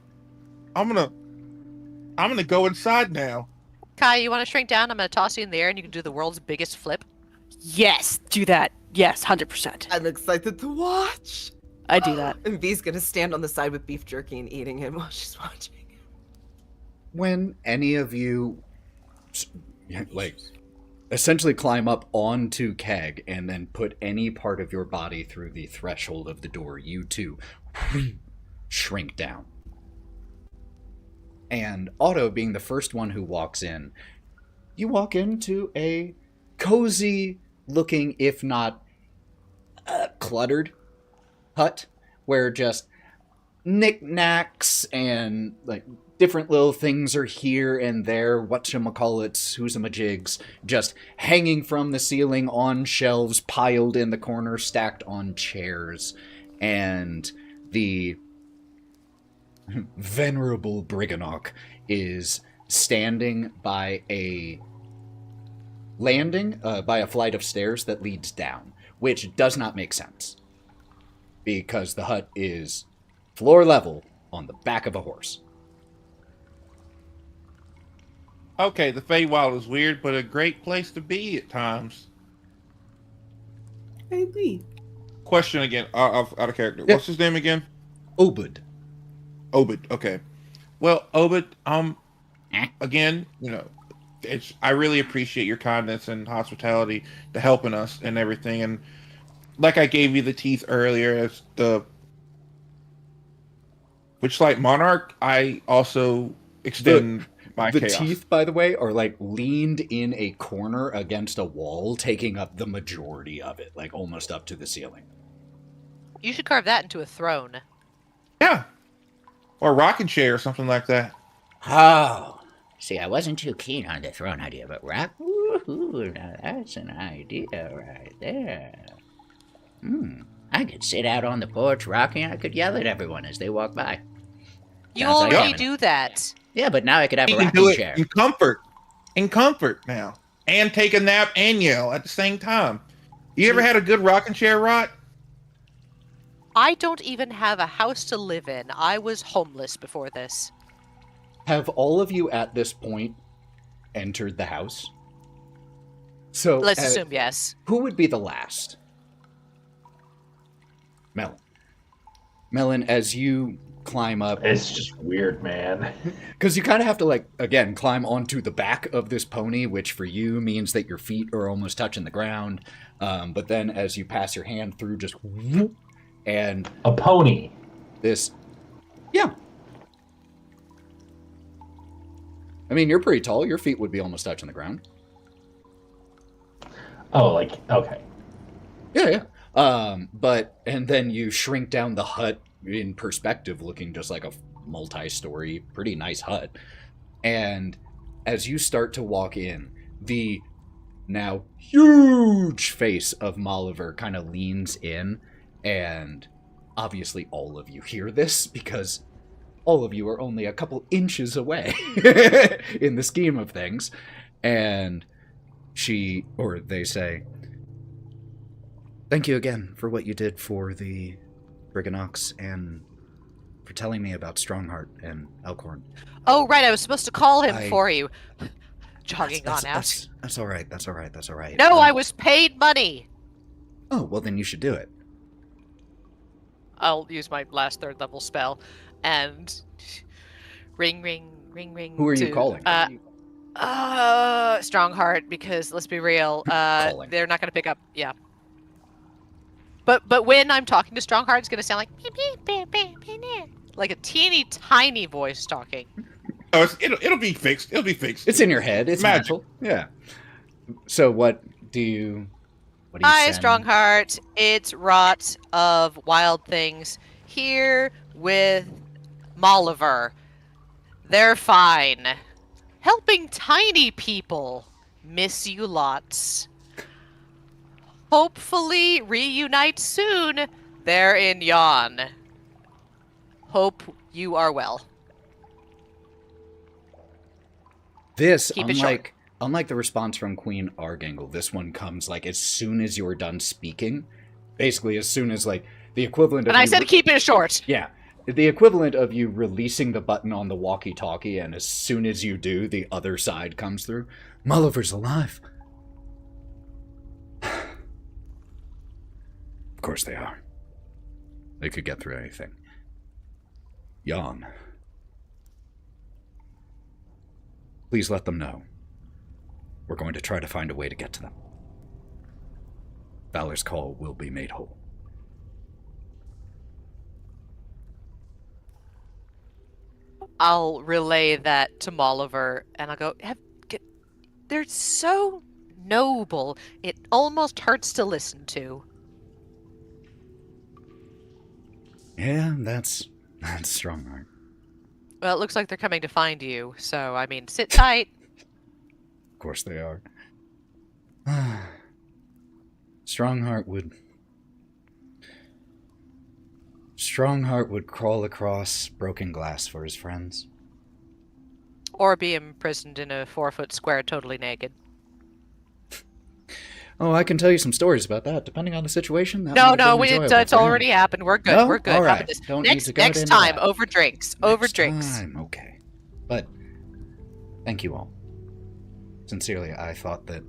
I'm gonna go inside now. Kai, you want to shrink down? I'm gonna toss you in the air, and you can do the world's biggest flip. Yes, do that. Yes, 100%. I'm excited to watch. I do that. And V's gonna stand on the side with beef jerky and eating it while she's watching. When any of you, like, essentially climb up onto Keg and then put any part of your body through the threshold of the door, you too shrink down. And Otto, being the first one who walks in, you walk into a cozy looking, if not cluttered, hut where just knickknacks and like different little things are here and there, whatchamacallits, who's-a-majigs, just hanging from the ceiling on shelves, piled in the corner, stacked on chairs. And the venerable Briganock is standing by a landing, by a flight of stairs that leads down, which does not make sense, because the hut is floor level on the back of a horse. Okay, the Feywild is weird, but a great place to be at times. I agree. Question again, out of character. Yeah. What's his name again? Obud. Obed. Okay. Well, Obed, Eh? again, I really appreciate your kindness and hospitality to helping us and everything. And like I gave you the teeth earlier as the Witchlight Monarch, I also extend my The chaos. teeth, by the way, are like leaned in a corner against a wall, taking up the majority of it, like almost up to the ceiling. You should carve that into a throne. Yeah. Or a rocking chair or something like that. Oh, see, I wasn't too keen on the throne idea, but rock, woohoo, now that's an idea right there. I could sit out on the porch rocking. I could yell at everyone as they walk by. You Sounds like already having do that. Yeah, but now I could have You a can do rocking it chair. in comfort. In comfort now. And take a nap and yell at the same time. You ever had a good rocking chair, Wraught? I don't even have a house to live in. I was homeless before this. Have all of you at this point entered the house? So Let's assume yes. Who would be the last? Melon. Melon, as you climb up, It's just weird, man. because you kind of have to, like, again, climb onto the back of this pony, which for you means that your feet are almost touching the ground. But then as you pass your hand through, just whoop, and A pony. this, yeah. I mean, you're pretty tall. Your feet would be almost touching the ground. Oh, like, okay. Yeah. And then you shrink down the hut in perspective, looking just like a multi-story, pretty nice hut. And as you start to walk in, the now huge face of Moliver kind of leans in, and obviously all of you hear this because all of you are only a couple inches away in the scheme of things. And they say, thank you again for what you did for the Briganox and for telling me about Strongheart and Elkhorn. Oh, right, I was supposed to call him for you. Jogging on out. That's all right. That's all right. No, I was paid money. Oh, well, then you should do it. I'll use my last 3rd level spell and ring. Who are you calling? Strongheart, because let's be real, they're not going to pick up. Yeah. But when I'm talking to Strongheart, it's going to sound like a teeny tiny voice talking. Oh, it'll be fixed. It'll be fixed. It's in your head. It's magical. Yeah. So what do you Hi, send? Strongheart. It's Wraught of Wild Things here with Molliver. They're fine. Helping tiny people. Miss you lots. Hopefully reunite soon. They're in Yon. Hope you are well. This, Keep it short. unlike the response from Queen Argangle, this one comes like as soon as you're done speaking. Basically, as soon as like the equivalent of And I said keep it short. Yeah. The equivalent of you releasing the button on the walkie-talkie, and as soon as you do, the other side comes through. Molliver's alive. Of course they are. They could get through anything. Yon. Please let them know. We're going to try to find a way to get to them. Valor's call will be made whole. I'll relay that to Molliver, and I'll go, they're so noble, it almost hurts to listen to. Yeah, that's Strongheart. Well, it looks like they're coming to find you, so, I mean, sit tight. Of course they are. Strongheart would crawl across broken glass for his friends. Or be imprisoned in a 4-foot square totally naked. Oh, I can tell you some stories about that, depending on the situation. That No, might have been it's enjoyable. already happened. We're good. No? We're good. All How right. about this? Don't need to go Next into time, that. over drinks. Time, okay. But, thank you all. Sincerely, I thought that...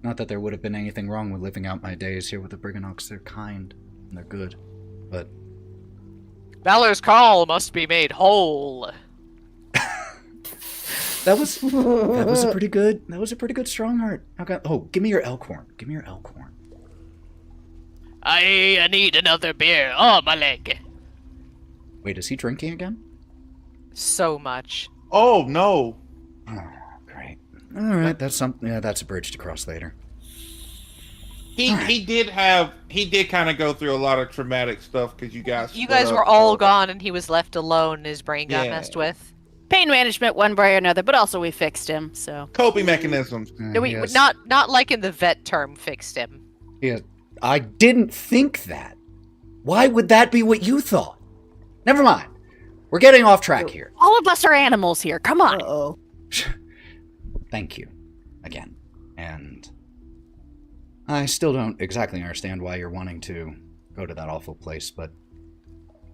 Not that there would have been anything wrong with living out my days here with the Briganox. They're kind, and they're good. But... Valor's call must be made whole. That was a pretty good Strongheart. Give me your Elkhorn. Give me your Elkhorn. I need another beer. Oh, my leg. Wait, is he drinking again? So much. Oh no. Oh, great. All right, that's something. Yeah, that's a bridge to cross later. He did kind of go through a lot of traumatic stuff because you guys were all gone and he was left alone. His brain got messed with. Pain management one way or another, but also we fixed him, so. Coping mechanisms. No, we not like in the vet term fixed him. Yeah, I didn't think that. Why would that be what you thought? Never mind. We're getting off track here. All of us are animals here. Come on. Uh-oh. Thank you. Again. And I still don't exactly understand why you're wanting to go to that awful place, but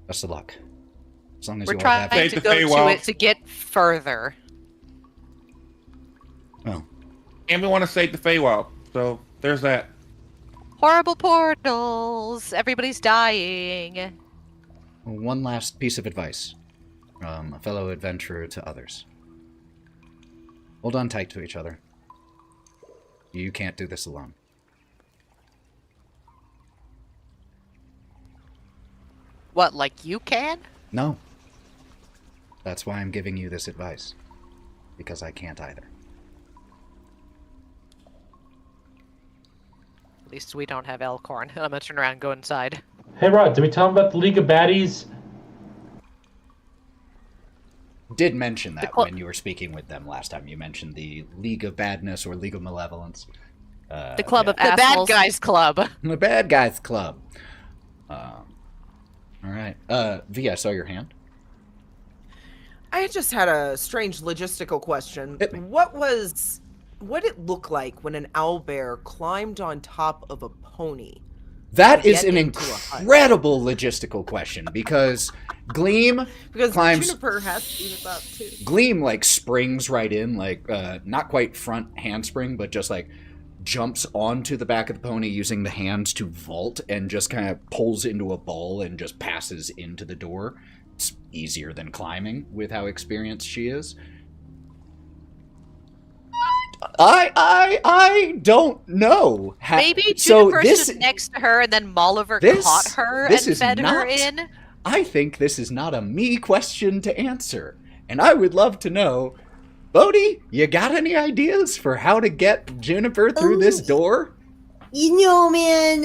best of luck. As long as We're you all have... trying to go to it to get further. Well. And we want to save the Feywild, so there's that. Horrible portals. Everybody's dying. One last piece of advice from a fellow adventurer to others. Hold on tight to each other. You can't do this alone. What, like you can? No. That's why I'm giving you this advice. Because I can't either. At least we don't have Elkhorn. I'm gonna turn around and go inside. Hey, Rod, did we tell him about the League of Baddies? Did mention that when you were speaking with them last time. You mentioned the League of Badness or League of Malevolence. The Club of The Bad Assholes. Guys Club. The Bad Guys Club. Alright. V, I saw your hand. I just had a strange logistical question. Hit me. What did it look like when an owlbear climbed on top of a pony? That to is get an into a hut? incredible logistical question because Gleam Because climbs. Juniper has to do that too. Gleam like springs right in, like not quite front handspring, but just like jumps onto the back of the pony using the hands to vault and just kind of pulls into a ball and just passes into the door. It's easier than climbing with how experienced she is. I don't know. Maybe So Juniper stood next to her and then Molliver caught her and fed her in. I think this is not a me question to answer. And I would love to know, Bodhi, you got any ideas for how to get Juniper through this door? You know, man,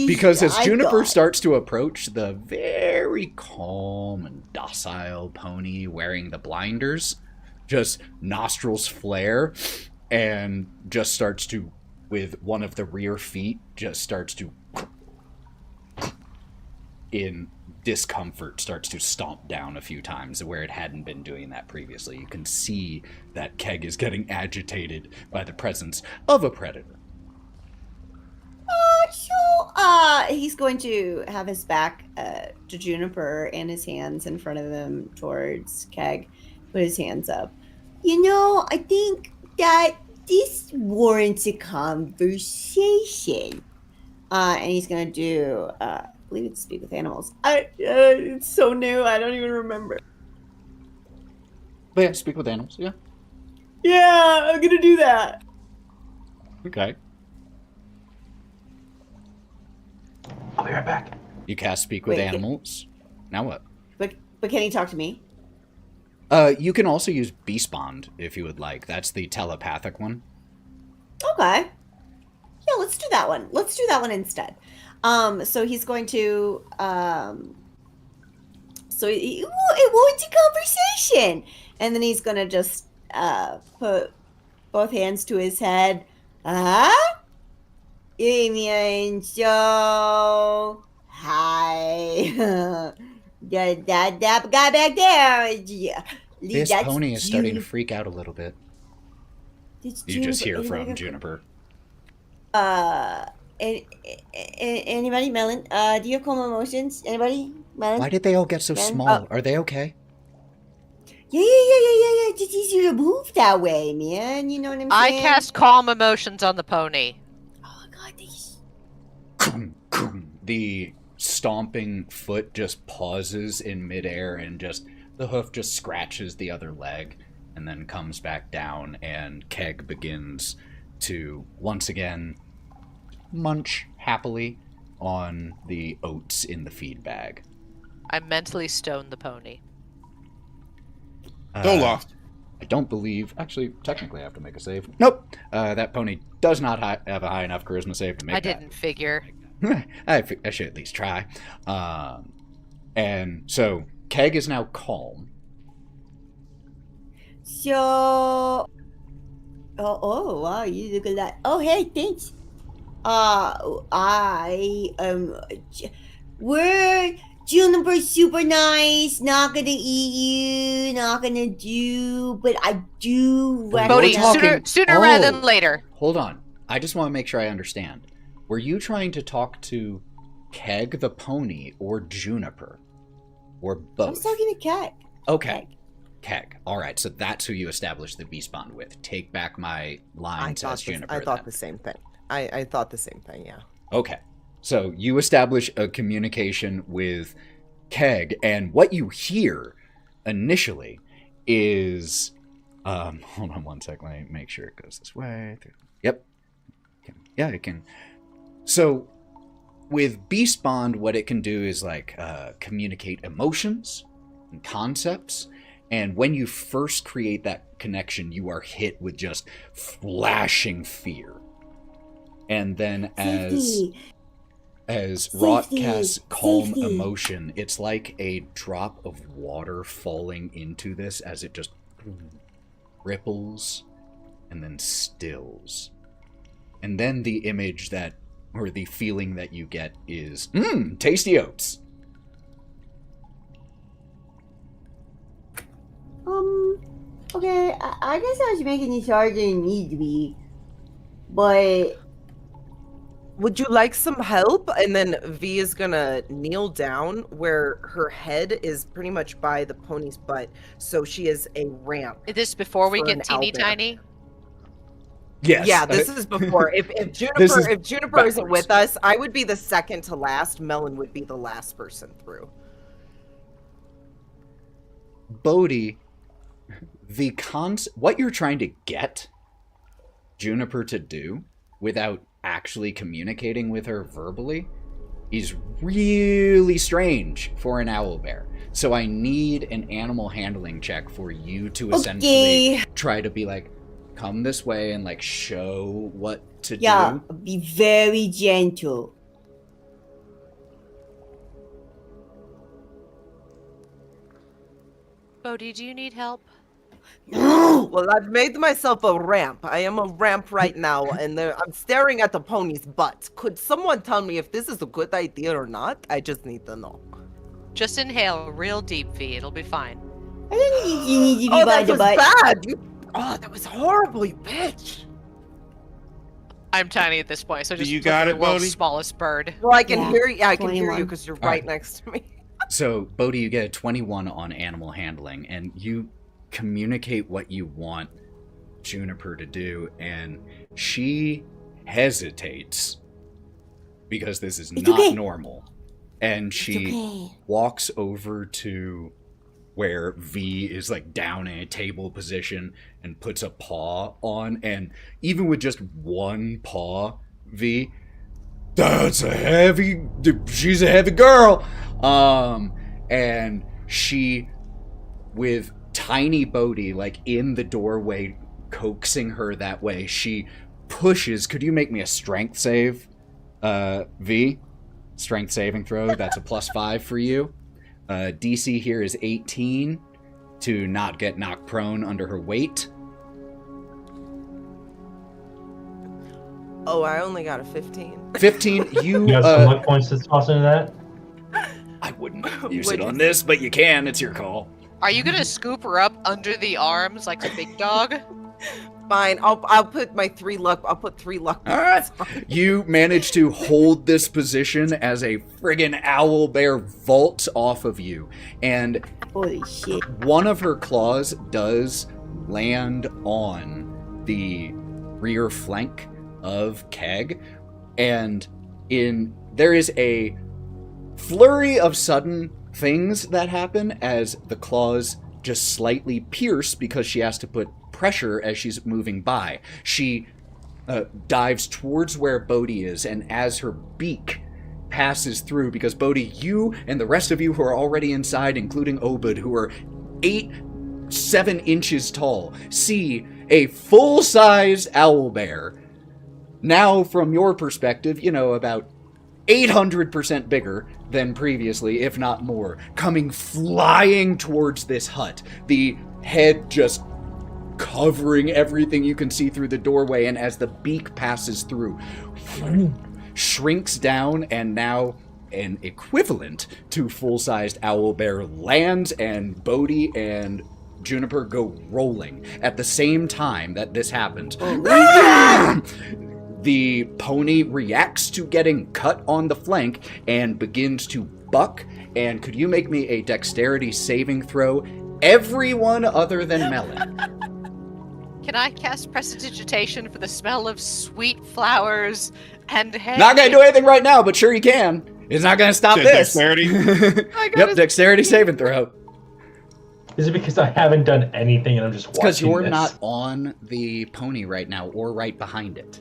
Because as Juniper thought- starts to approach the very calm and docile pony wearing the blinders, just nostrils flare and just starts to, with one of the rear feet, just starts to, in discomfort, starts to stomp down a few times where it hadn't been doing that previously. You can see that Keg is getting agitated by the presence of a predator. He's going to have his back to Juniper and his hands in front of him towards Keg. Put his hands up. You know, I think that this warrants a conversation. And he's going to do, I believe it's speak with animals. It's so new, I don't even remember. But yeah, speak with animals, yeah. Yeah, I'm going to do that. Okay. I'll be right back. You cast speak with Wait, animals. Now what? But can he talk to me? You can also use Beast Bond if you would like. That's the telepathic one. Okay. Yeah, let's do that one. Let's do that one instead. So he's going to, so it warrants a conversation. And then he's going to just, put both hands to his head. And so, hi. that guy back there. Yeah. This That's pony is starting to Juniper. freak out a little bit. It's You just hear Juniper. from Juniper. Anybody? Melon? Do you have calm emotions? Anybody? Melon? Why did they all get so Ben? small? Are they okay? Yeah. It's just easier to move that way, man. You know what I'm I saying? cast calm emotions on the pony. Oh god, these. The stomping foot just pauses in midair and just the hoof just scratches the other leg and then comes back down, and Keg begins to once again munch happily on the oats in the feed bag. I mentally stoned the pony. Go lost. I don't believe. Actually, technically, I have to make a save. Nope. That pony does not have a high enough charisma save to make I that. didn't figure. I should at least try. And so Keg is now calm. So. Oh wow, you look a lot. Oh hey, thanks. We're Juniper, super nice. Not gonna eat you. Not gonna do. But I do. Bodhi, talking- sooner rather Oh. than later. Hold on. I just want to make sure I understand. Were you trying to talk to Keg the pony or Juniper? Or both? I was talking to Cat. Okay. Keg. All right, so that's who you established the beast bond with. Take back my lines as Juniper. I thought then. the same thing. I thought the same thing, yeah. Okay. So you establish a communication with Keg, and what you hear initially is hold on one sec, let me make sure it goes this way. Yep. Yeah, it can. So with Beast Bond, what it can do is like communicate emotions and concepts. And when you first create that connection, you are hit with just flashing fear. And then as Wraught casts calm emotion, it's like a drop of water falling into this as it just ripples and then stills. And then the image that, or the feeling that you get is, tasty oats. Okay, I guess I was making this harder than it need to be. But Would you like some help? And then V is gonna kneel down where her head is pretty much by the pony's butt, so she is a ramp. Is this before we for get an teeny owlbear. tiny? Yes. Yeah, this is before. If Juniper This is if Juniper isn't backwards. with us, I would be the second to last. Melon would be the last person through. Bodhi, what you're trying to get Juniper to do without actually communicating with her verbally is really strange for an owlbear. So I need an animal handling check for you to essentially try to be like, come this way and like show what to yeah, do. be very gentle. Bodhi, do you need help? Well, I've made myself a ramp. I am a ramp right now, and I'm staring at the pony's butt. Could someone tell me if this is a good idea or not? I just need to know. Just inhale real deep, V. It'll be fine. I don't think you need to be Oh, by that the was butt. bad. That was horrible, you bitch. I'm tiny at this point, so just you look got at it, the world's Bodhi? smallest bird. Well, I can Yeah, hear you. Yeah, I can hear 21. you because you're All right right. next to me. So, Bodhi, you get a 21 on animal handling, and you communicate what you want Juniper to do, and she hesitates because this is It's not okay. normal. And she okay. walks over to where V is like down in a table position and puts a paw on, and even with just one paw, V, she's a heavy girl. And she, with tiny Bodhi like in the doorway, coaxing her that way, she pushes. Could you make me a strength save, V? Strength saving throw. That's a +5 for you. DC here is 18 to not get knocked prone under her weight. Oh, I only got a 15. 15. You got some luck points to toss into that? I wouldn't use it on this, but you can. It's your call. Are you gonna scoop her up under the arms like a big dog? Fine, I'll put my 3 luck. I'll put 3 luck. All right. You manage to hold this position as a friggin' owlbear vaults off of you, and Holy shit. one of her claws does land on the rear flank of Keg, and there is a flurry of sudden things that happen as the claws just slightly pierce because she has to put pressure as she's moving by. She dives towards where Bodhi is, and as her beak passes through, because Bodhi, you and the rest of you who are already inside, including Obud, who are 7 inches tall, see a full-size owlbear, now from your perspective, about 800% bigger than previously, if not more, coming flying towards this hut. The head just covering everything you can see through the doorway, and as the beak passes through, shrinks down, and now an equivalent to full-sized owlbear lands, and Bodhi and Juniper go rolling. At the same time that this happens, the pony reacts to getting cut on the flank and begins to buck. And could you make me a dexterity saving throw? Everyone other than Melon. Can I cast prestidigitation for the smell of sweet flowers and hay? Not gonna do anything right now, but sure you can. It's not gonna stop Said this. dexterity? Yep, dexterity saving throw. Is it because I haven't done anything and I'm just watching Because you're this? not on the pony right now or right behind it.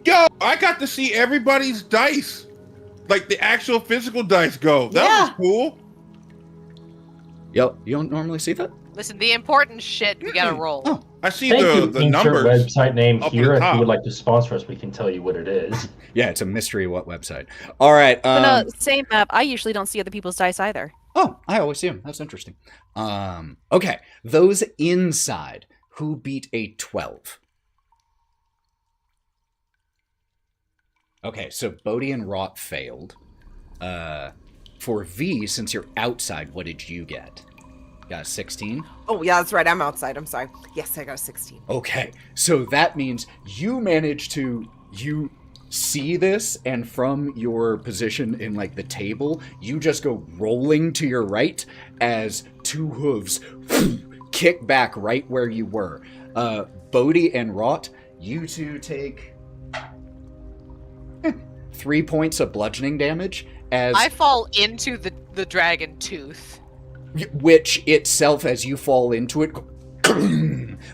Yo, I got to see everybody's dice. Like the actual physical dice go. That was cool. Yo, you don't normally see that? Listen, the important shit we gotta roll. Oh. I see Thank you, the insert numbers. website name up here. at the If you top. would like to sponsor us, we can tell you what it is. Yeah, it's a mystery what website. All right. But no, same map. I usually don't see other people's dice either. Oh, I always see them. That's interesting. Okay, those inside who beat a 12. Okay, so Bodhi and Wraught failed. For V, since you're outside, what did you get? Got a 16? Oh, yeah, that's right. I'm outside. I'm sorry. Yes, I got a 16. Okay, so that means you manage to... You see this, and from your position in, like, the table, you just go rolling to your right as two hooves kick back right where you were. Bodhi and Wraught, you two take 3 points of bludgeoning damage as... I fall into the dragon tooth. Which itself, as you fall into it,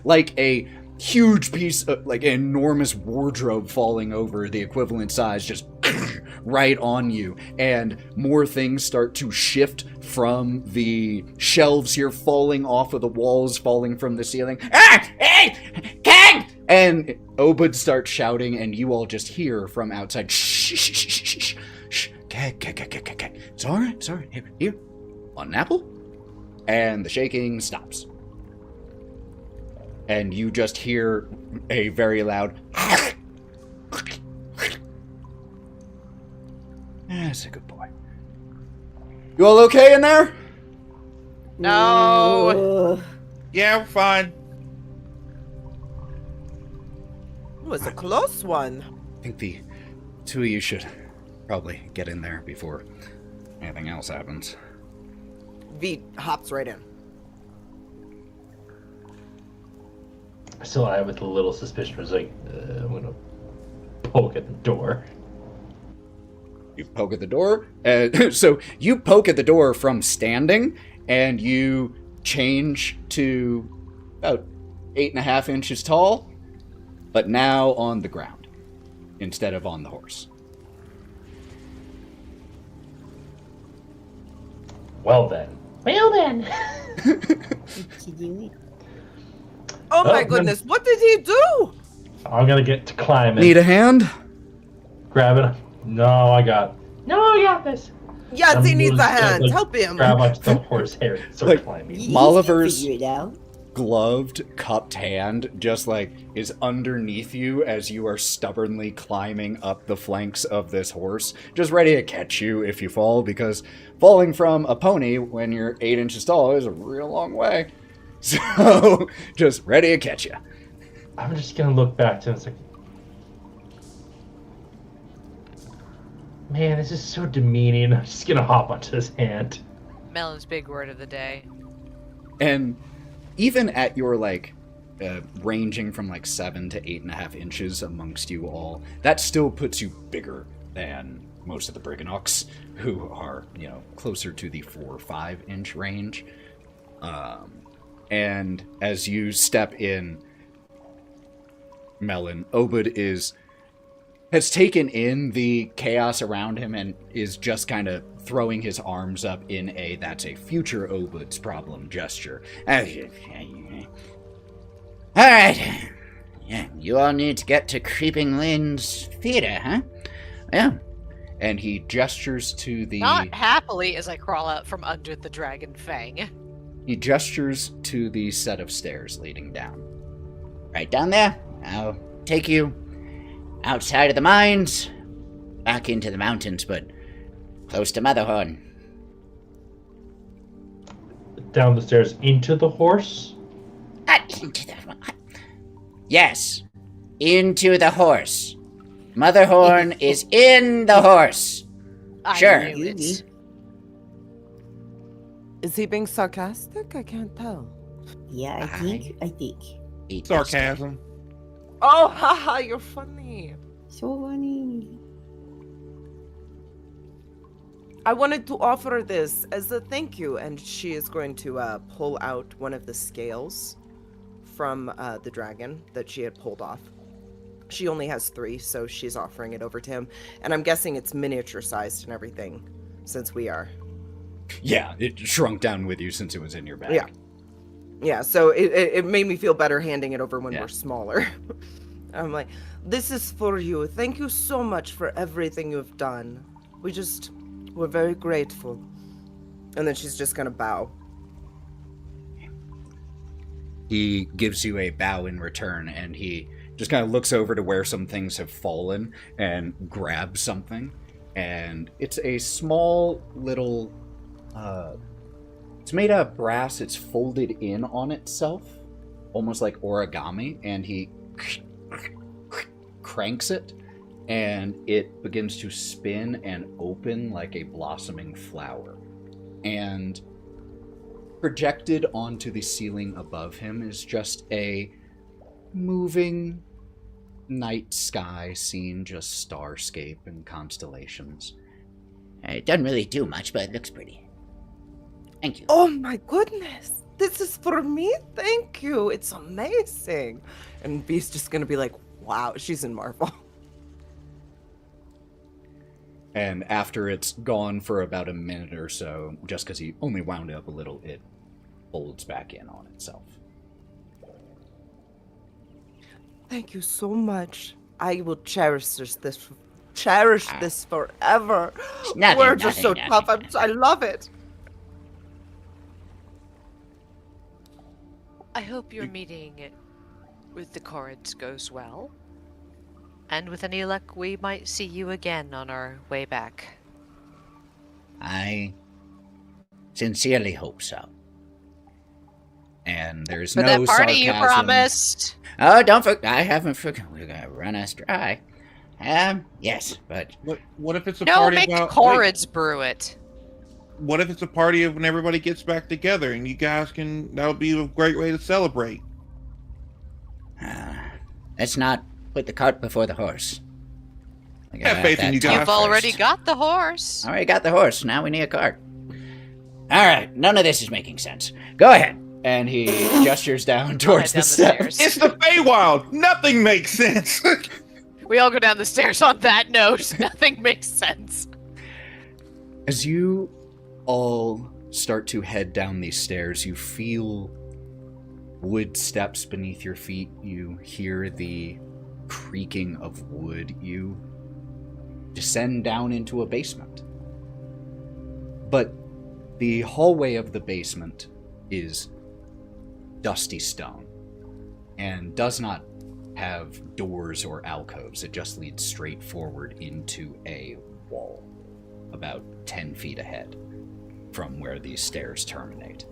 like a huge piece of, like, an enormous wardrobe falling over the equivalent size, just right on you, and more things start to shift from the shelves here, falling off of the walls, falling from the ceiling. Ah! Hey! King! And Obud starts shouting, and you all just hear from outside, shh, shh, shh, shh, shh, shh, Keg. It's alright, here, want an apple? And the shaking stops. And you just hear a very loud... That's a good boy. You all okay in there? No. Yeah, we're fine. It was a close one. I think the two of you should probably get in there before anything else happens. V hops right in. Still, I with a little suspicion was like, I'm gonna poke at the door. You poke at the door. So you poke at the door from standing, and you change to about 8.5 inches tall, but now on the ground instead of on the horse. Well then. Oh my goodness, what did he do? I'm gonna get to climbing. Need a hand? Grab it. No, I got this. Yes, he needs a hand. Like, help him. Grab onto the horse hair and start climbing. Molliver's gloved, cupped hand just, like, is underneath you as you are stubbornly climbing up the flanks of this horse, just ready to catch you if you fall, because falling from a pony when you're 8 inches tall is a real long way. So, just ready to catch you. I'm just gonna look back to him and it's like, man, this is so demeaning. I'm just gonna hop onto his hand. Melon's big word of the day. And even at your, like, ranging from, like, 7 to 8.5 inches amongst you all, that still puts you bigger than most of the Briganox, who are, you know, closer to the 4 or 5 inch range. And as you step in, Melon, Obud has taken in the chaos around him and is just kind of throwing his arms up in a "that's a future Obud's problem" gesture. Alright. Yeah, you all need to get to Creeping Lane's theater, huh? Yeah. And he gestures to the... Not happily as I crawl out from under the dragon fang. He gestures to the set of stairs leading down. Right down there. I'll take you outside of the mines, back into the mountains, but close to Motherhorn. Down the stairs into the horse? Yes, into the horse. Motherhorn is in the horse. Sure. I knew it. Is he being sarcastic? I can't tell. Yeah, I think. Sarcasm. Oh, haha, you're funny. So funny. I wanted to offer this as a thank you, and she is going to pull out one of the scales from the dragon that she had pulled off. She only has 3, so she's offering it over to him, and I'm guessing it's miniature sized and everything, since we are. Yeah, it shrunk down with you since it was in your bag. Yeah, so it made me feel better handing it over when we're smaller. I'm like, this is for you. Thank you so much for everything you've done. We're very grateful. And then she's just gonna bow. He gives you a bow in return, and he just kind of looks over to where some things have fallen and grabs something. And it's a small little It's made out of brass. It's folded in on itself, almost like origami, and he cranks it, and it begins to spin and open like a blossoming flower. And projected onto the ceiling above him is just a moving night sky scene, just starscape and constellations. It doesn't really do much, but it looks pretty. Thank you. Oh my goodness. This is for me? Thank you. It's amazing. And Bee's just going to be like, wow, she's in Marvel. And after it's gone for about a minute or so, just because he only wound it up a little, it folds back in on itself. Thank you so much. I will cherish this forever. We're just so tough. I love it. I hope your meeting with the Corrids goes well. And with any luck, we might see you again on our way back. I sincerely hope so. And there's For no that party sarcasm. you promised. Oh, don't forget. I haven't forgotten. We're going to run us dry. Yes, but... What if it's a No, party make the about... Corrids brew it. What if it's a party of when everybody gets back together and you guys can... That'll be a great way to celebrate. Let's not put the cart before the horse. Have faith in you guys. You've already got the horse. Already got the horse. Now we need a cart. All right. None of this is making sense. Go ahead. And he gestures down towards the steps. It's the Feywild. Nothing makes sense. We all go down the stairs on that note. Nothing makes sense. As you all start to head down these stairs, you feel wood steps beneath your feet. You hear the creaking of wood. You descend down into a basement. But the hallway of the basement is dusty stone and does not have doors or alcoves. It just leads straight forward into a wall about 10 feet ahead from where these stairs terminate.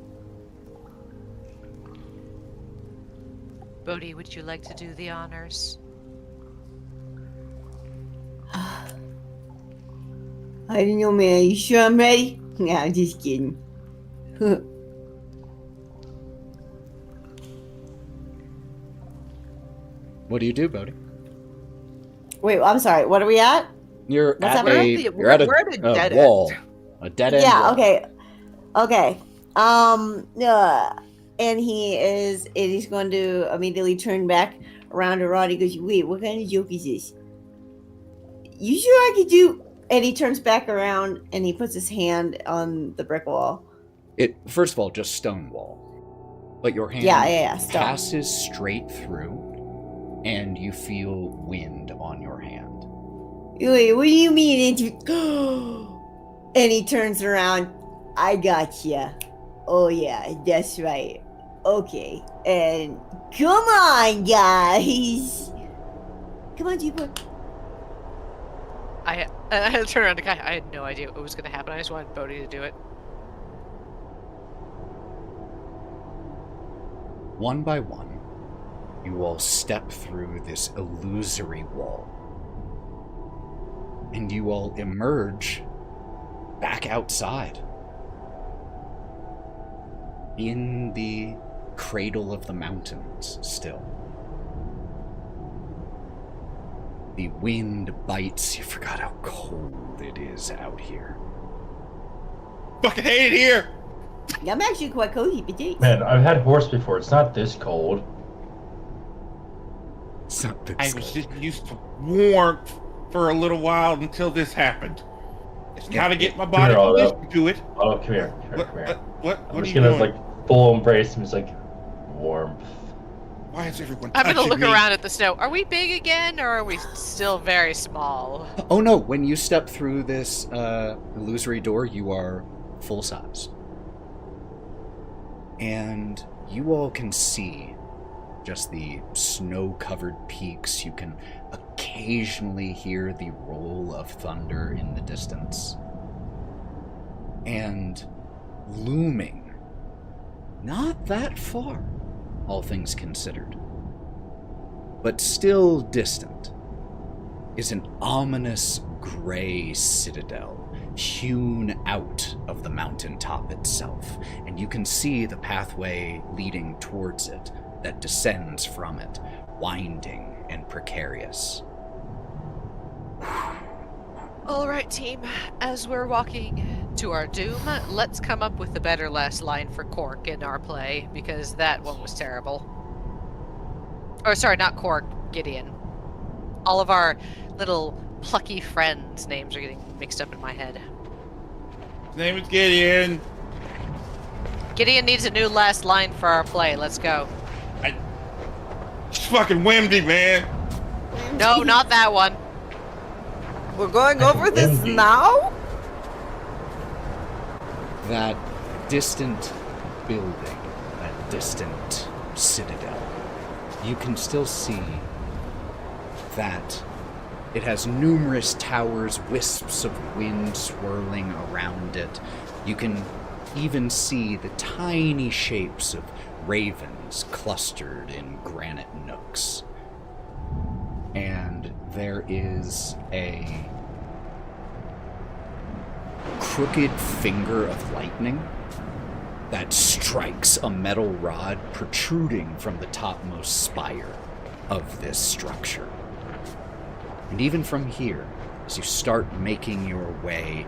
Bodhi, would you like to do the honors? I don't know, man. You sure I'm ready? No, I'm just kidding. What do you do, Bodhi? Wait, I'm sorry. What are we at? You're What's at happening? you're at a dead wall. end. A dead end Yeah, wall. okay. And he's going to immediately turn back around to Rod. He goes, wait, what kind of joke is this? You sure I could do... And he turns back around and he puts his hand on the brick wall. It first of all just stone wall. But your hand stone. passes straight through and you feel wind on your hand. Wait, what do you mean? And he turns around. I gotcha. Oh yeah, that's right. Okay, and come on, guys. Come on, G-Boy. I had to turn around to Kai. I had no idea what was going to happen. I just wanted Bodhi to do it. One by one, you all step through this illusory wall. And you all emerge back outside. In the cradle of the mountains still. The wind bites. You forgot how cold it is out here. Fucking hate it here. I'm actually quite cozy, but Man, I've had horse before. It's not this cold. It's not this I was cold. just used to warmth for a little while until this happened. It's gotta get my body Come here, used to it. Oh, come here. Come here. What I'm are just you gonna doing? full embrace him. It's warmth. Why is everyone I'm going to touching look me? around at the snow. Are we big again, or are we still very small? Oh no, when you step through this illusory door, you are full size. And you all can see just the snow-covered peaks. You can occasionally hear the roll of thunder in the distance. And looming not that far, all things considered, but still distant, is an ominous gray citadel hewn out of the mountaintop itself, and you can see the pathway leading towards it that descends from it, winding and precarious. All right, team. As we're walking to our doom, let's come up with a better last line for Cork in our play, because that one was terrible. Or sorry, not Cork, Gideon. All of our little plucky friends' names are getting mixed up in my head. His name is Gideon. Gideon needs a new last line for our play. Let's go. It's fucking Wimdy, man. No, not that one. We're going over this now? That distant building, that distant citadel, you can still see that it has numerous towers, wisps of wind swirling around it. You can even see the tiny shapes of ravens clustered in granite nooks. And there is a crooked finger of lightning that strikes a metal rod protruding from the topmost spire of this structure. And even from here, as you start making your way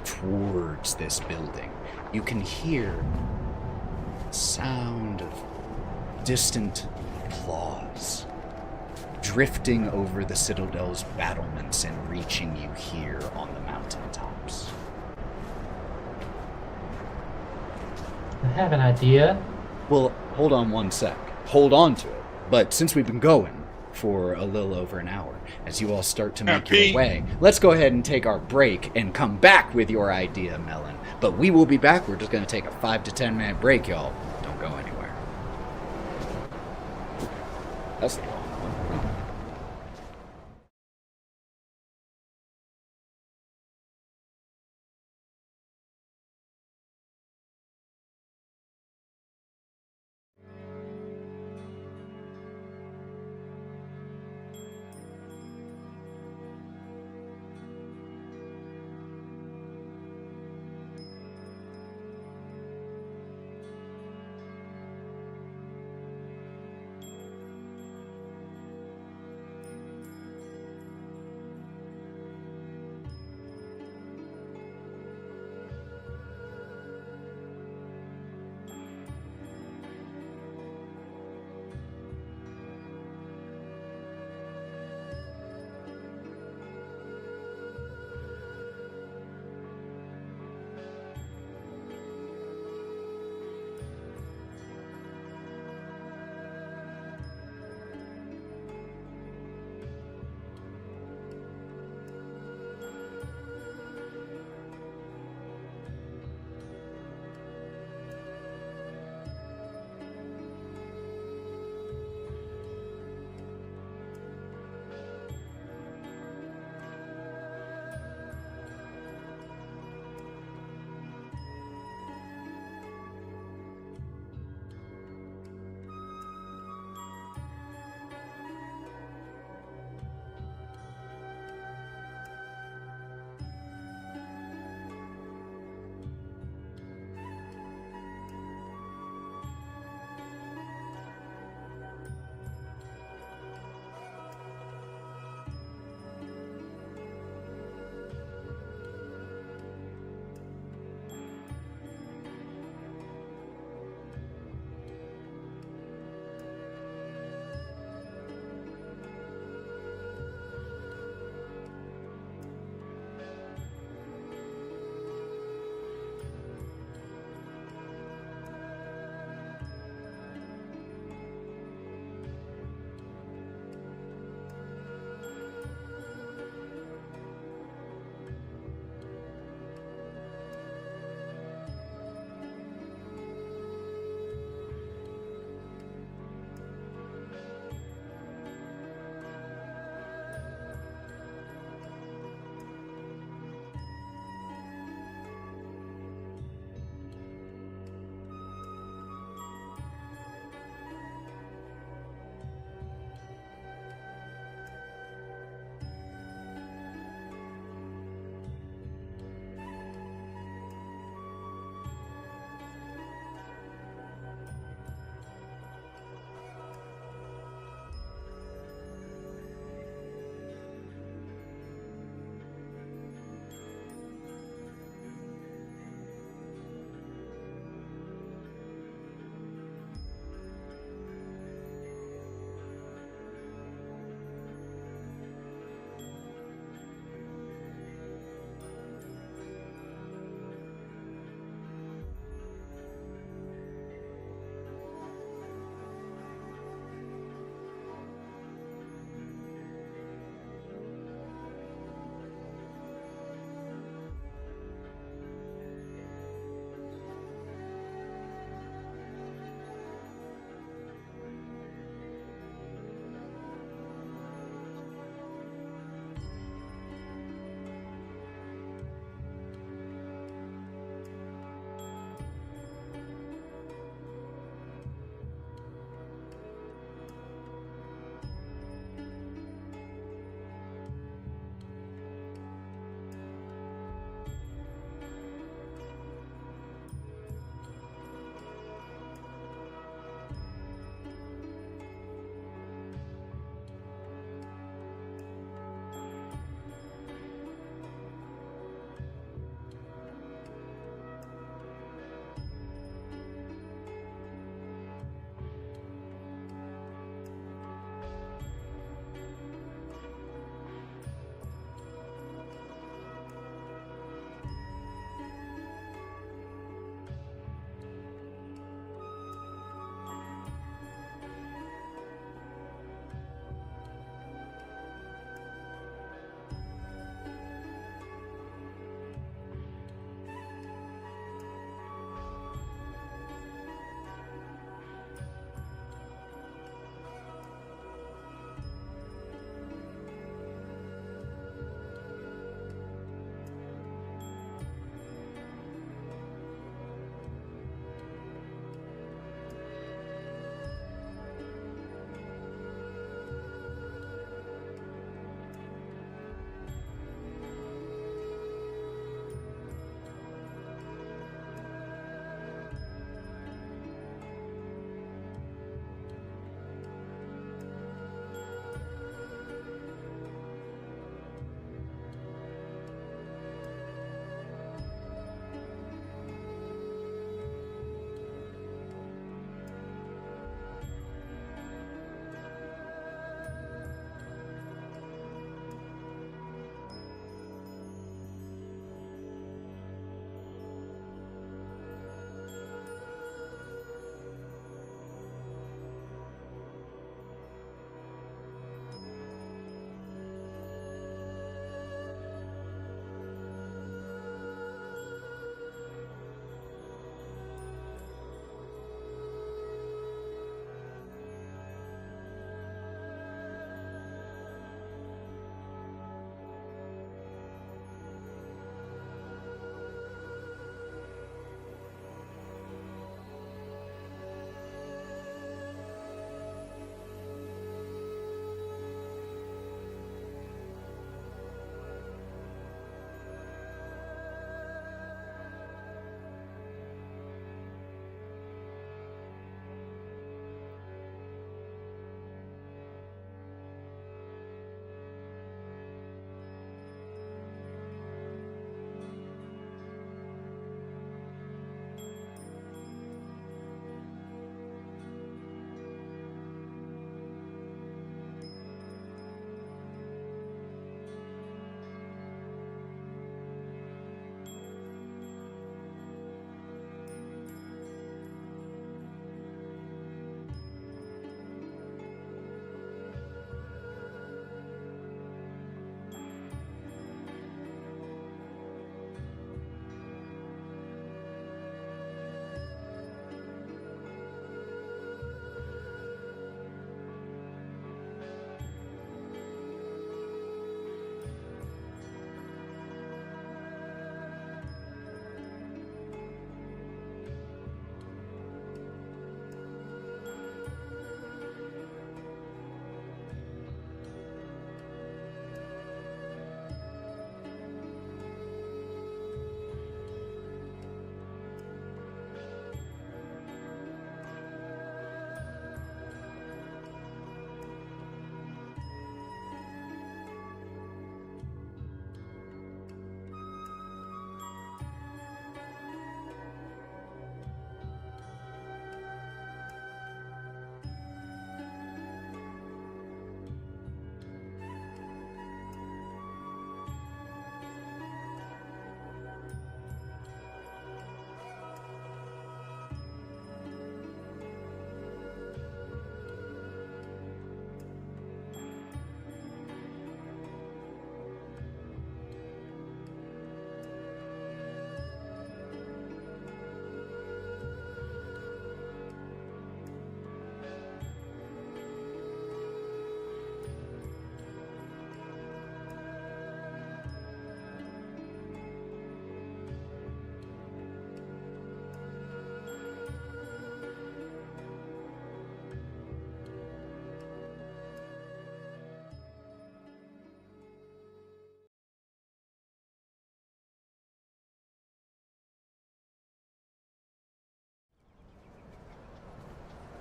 towards this building, you can hear the sound of distant applause drifting over the citadel's battlements and reaching you here on the mountaintops. I have an idea. Well, hold on one sec. Hold on to it. But since we've been going for a little over an hour, as you all start to make your way, let's go ahead and take our break and come back with your idea, Melon. But we will be back. We're just going to take a 5 to 10 minute break, y'all. Don't go anywhere. That's the long one.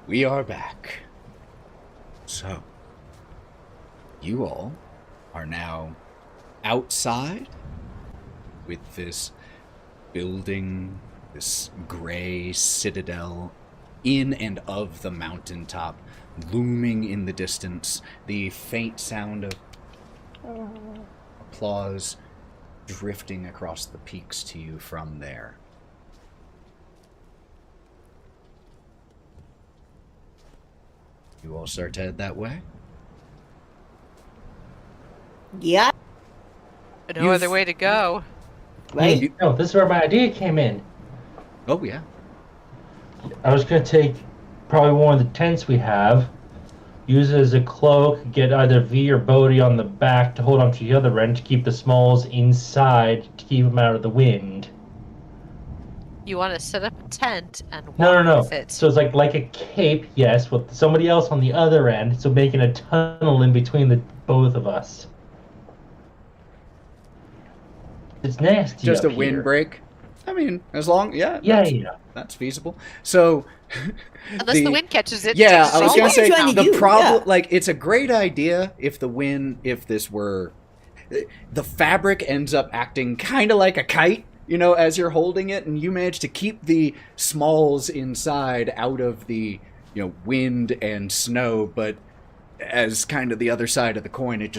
We are back. So, you all are now outside with this building, this gray citadel in and of the mountaintop, looming in the distance, the faint sound of applause drifting across the peaks to you from there. You all start to head that way? Yeah. No other way to go. Right. No, this is where my idea came in. Oh, yeah. I was going to take probably one of the tents we have, use it as a cloak, get either V or Bodhi on the back to hold onto the other end to keep the smalls inside to keep them out of the wind. You want to set up a tent and walk No. with it. So it's like a cape, yes, with somebody else on the other end, so making a tunnel in between the both of us. It's nasty. Just a up here. windbreak. I mean, as long, Yeah. that's feasible. So, Unless the wind catches it. yeah, it's I was all gonna what you're say trying to the do, problem. yeah. Like, it's a great idea if this were, the fabric ends up acting kind of like a kite, you know, as you're holding it, and you manage to keep the smalls inside out of the, you know, wind and snow, but as kind of the other side of the coin, it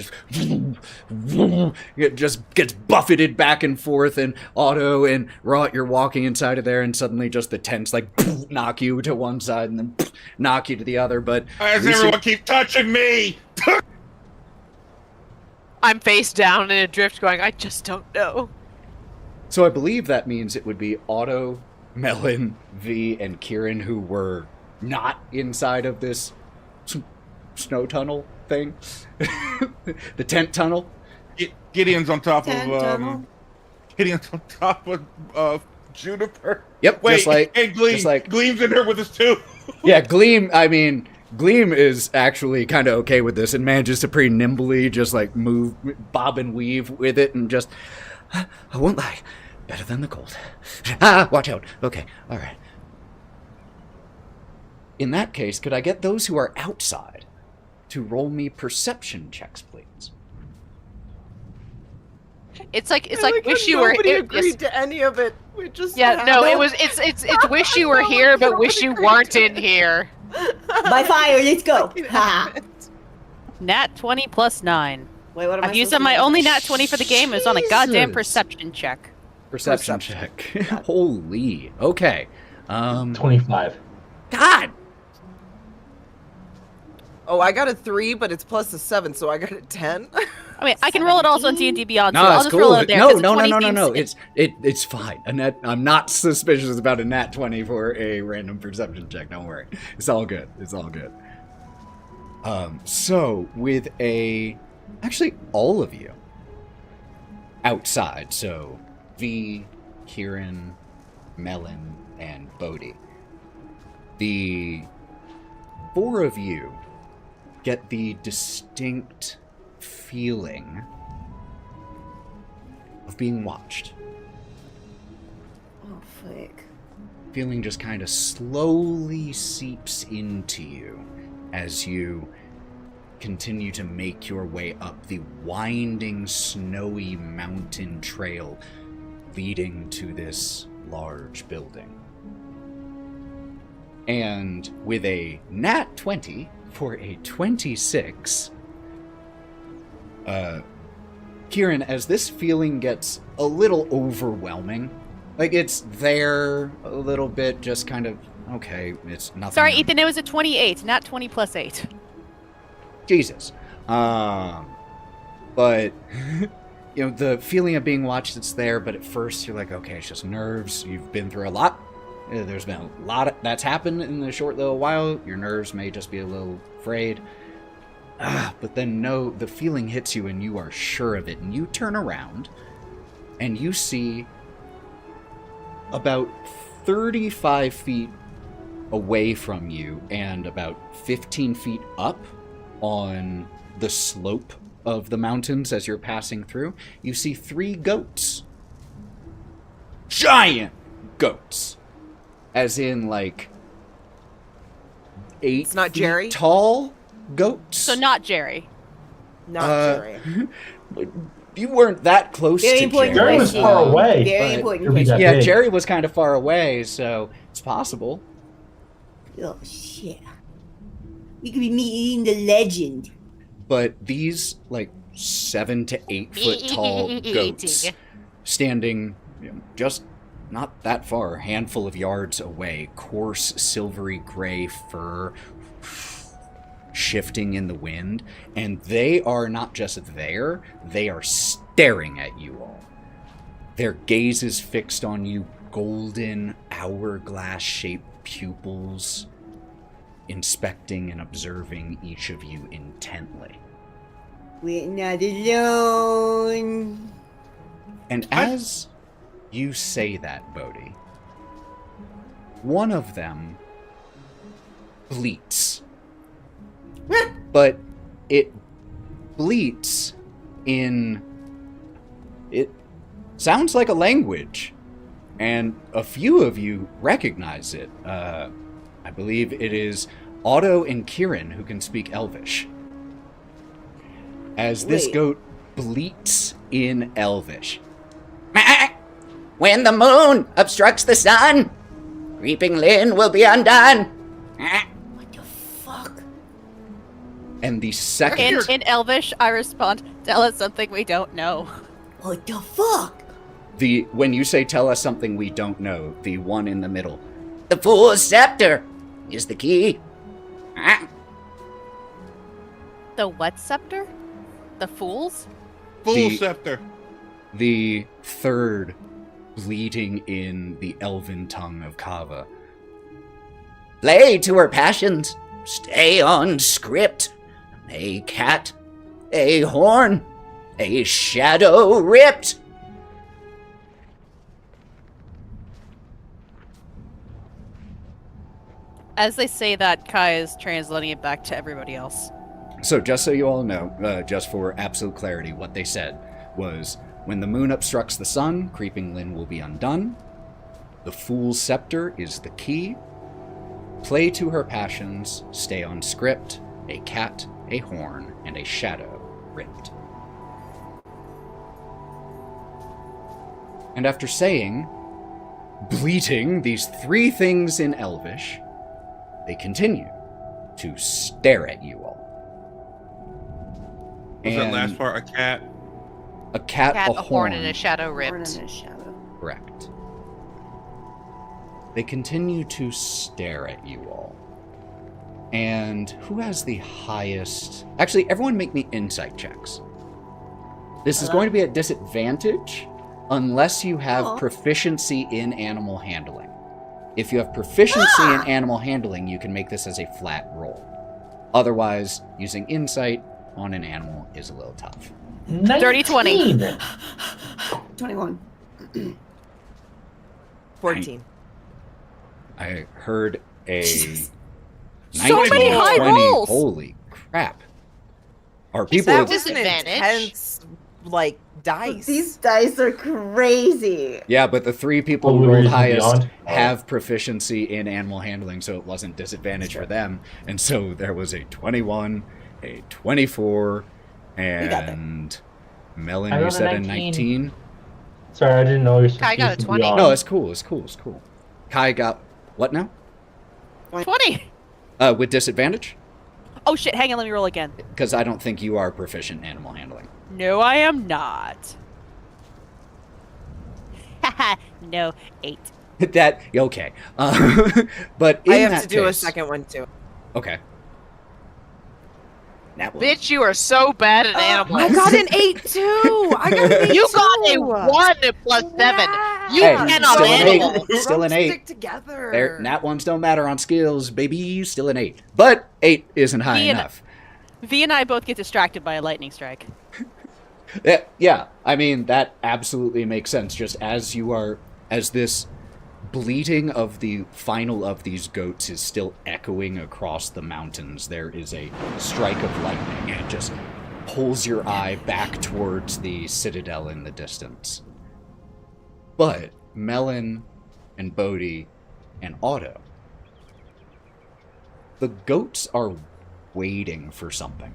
just gets buffeted back and forth, and Otto and Wraught, you're walking inside of there, and suddenly just the tents like knock you to one side and then knock you to the other. But Why does everyone keep touching me? I'm face down in a drift going, I just don't know. So I believe that means it would be Otto, Melon, V, and Kieren who were not inside of this snow tunnel thing. The tent tunnel. Gideon's on top Tent of tunnel. Gideon's on top of Juniper. Yep, Wait, just like and Gleam. just like Gleam's in there with us too. yeah, Gleam. I mean, Gleam is actually kind of okay with this and manages to pretty nimbly just like move, bob and weave with it, and just I won't lie, better than the cold. Watch out. Okay, all right. In that case, could I get those who are outside to roll me perception checks, please? It's like how wish you were nobody here. agreed to any of it. We just Yeah, no, it was it's wish you were here, but wish you weren't in here. By fire, let's go. Ha. Nat 20 plus 9. Wait, what am I I've used supposed on my to do? only nat 20 for the game. It was on a goddamn Jesus. perception check. Perception check. Holy. Okay. 25. God. Oh, I got a 3, but it's plus a 7, so I got a 10. I mean, I can roll it also on D&D Beyond, so No, I'll it's just cool. roll it there. No, 'cause a no, 20 no. seems- It's fine. I'm not suspicious about a nat 20 for a random perception check. Don't worry. It's all good. It's all good. So with actually all of you outside. So V, Kieren, Melon, and Bodhi. The 4 of you get the distinct feeling of being watched. Oh, frick. Feeling just kind of slowly seeps into you as you continue to make your way up the winding, snowy mountain trail leading to this large building. And with a nat 20 for a 26, Kieren, as this feeling gets a little overwhelming, like it's there a little bit, just kind of, okay, it's nothing. Sorry, Ethan, it was a 28, not 20 plus 8. Jesus. But, you know, the feeling of being watched, it's there, but at first you're like, okay, it's just nerves. You've been through a lot. There's been a lot that's happened in the short little while. Your nerves may just be a little frayed. But then no, the feeling hits you and you are sure of it. And you turn around and you see about 35 feet away from you and about 15 feet up on the slope of the mountains as you're passing through, you see 3 goats. Giant goats. As in, like, 8 It's not feet Jerry? tall goats. So not Jerry. Not Jerry. You weren't that close Very to important Jerry was question. far away. Very but- important Could be question. that Yeah, big. Jerry was kind of far away, so it's possible. Oh shit. We could be meeting the legend. But these, like, 7 to 8 foot tall goats standing just not that far, a handful of yards away, coarse silvery gray fur shifting in the wind, and they are not just there, they are staring at you all. Their gaze is fixed on you, golden, hourglass-shaped pupils, inspecting and observing each of you intently. We're not alone. And as you say that, Bodhi, one of them bleats. But it bleats in... It sounds like a language. And a few of you recognize it. I believe it is Otto and Kieren who can speak Elvish. As this Wait. goat bleats in Elvish. When the moon obstructs the sun, creeping Lynn will be undone. What the fuck? And the second... In Elvish, I respond, tell us something we don't know. What the fuck? When you say tell us something we don't know, the one in the middle. The fool's scepter is the key. The what scepter? The fools? Full The- scepter. The third bleating in the elven tongue of Kava. Play to her passions. Stay on script. A cat, a horn, a shadow ripped. As they say that, Kai is translating it back to everybody else. So just so you all know, just for absolute clarity, what they said was, when the moon obstructs the sun, creeping Lynn will be undone. The fool's scepter is the key. Play to her passions, stay on script, a cat, a horn, and a shadow ripped. And after saying, bleating these 3 things in Elvish, they continue to stare at you all. Was that last And part a cat? a cat, Cat, a a horn, horn, and a shadow Horn ripped. in a shadow. correct. They continue to stare at you all. And who has the highest... Actually, everyone make me insight checks. This is going to be at disadvantage unless you have Aw. proficiency in animal handling. If you have proficiency in animal handling, you can make this as a flat roll. Otherwise, using insight on an animal is a little tough. Dirty 20. 19. 21. 14. I heard a Jesus. So many high 20. rolls! Holy crap. Are people... That With, was an Disadvantage. intense, like, dice. These dice are crazy. yeah, but the 3 people Oh, who we were rolled using highest Beyond? Oh. have proficiency in animal handling, so it wasn't disadvantage for them. And so there was a 21, a 24, and Melon, I you rolled a said a 19. 19? Sorry, I didn't know you were Kai got a supposed to 20. be on. No, it's cool, it's cool, it's cool. Kai got... What now? 20! With disadvantage? Oh shit, hang on, let me roll again. Because I don't think you are proficient in animal handling. No, I am not. Haha, no, 8. That... Okay. But in I have that to do a case- second one, too. Okay. That one. Bitch, you are so bad at animals. I got an 8, too! I got an 8, You got a too! 1 plus 7. You Hey, cannot still an handle. 8. Still an Ropes 8. Stick together. There, nat ones don't matter on skills, baby. Still an 8. But 8 isn't high Ian- enough. V and I both get distracted by a lightning strike. Yeah, I mean, that absolutely makes sense. Just as you are, as this bleating of the final of these goats is still echoing across the mountains, there is a strike of lightning, and it just pulls your eye back towards the citadel in the distance. But Melon and Bodhi and Otto, The goats are waiting for something.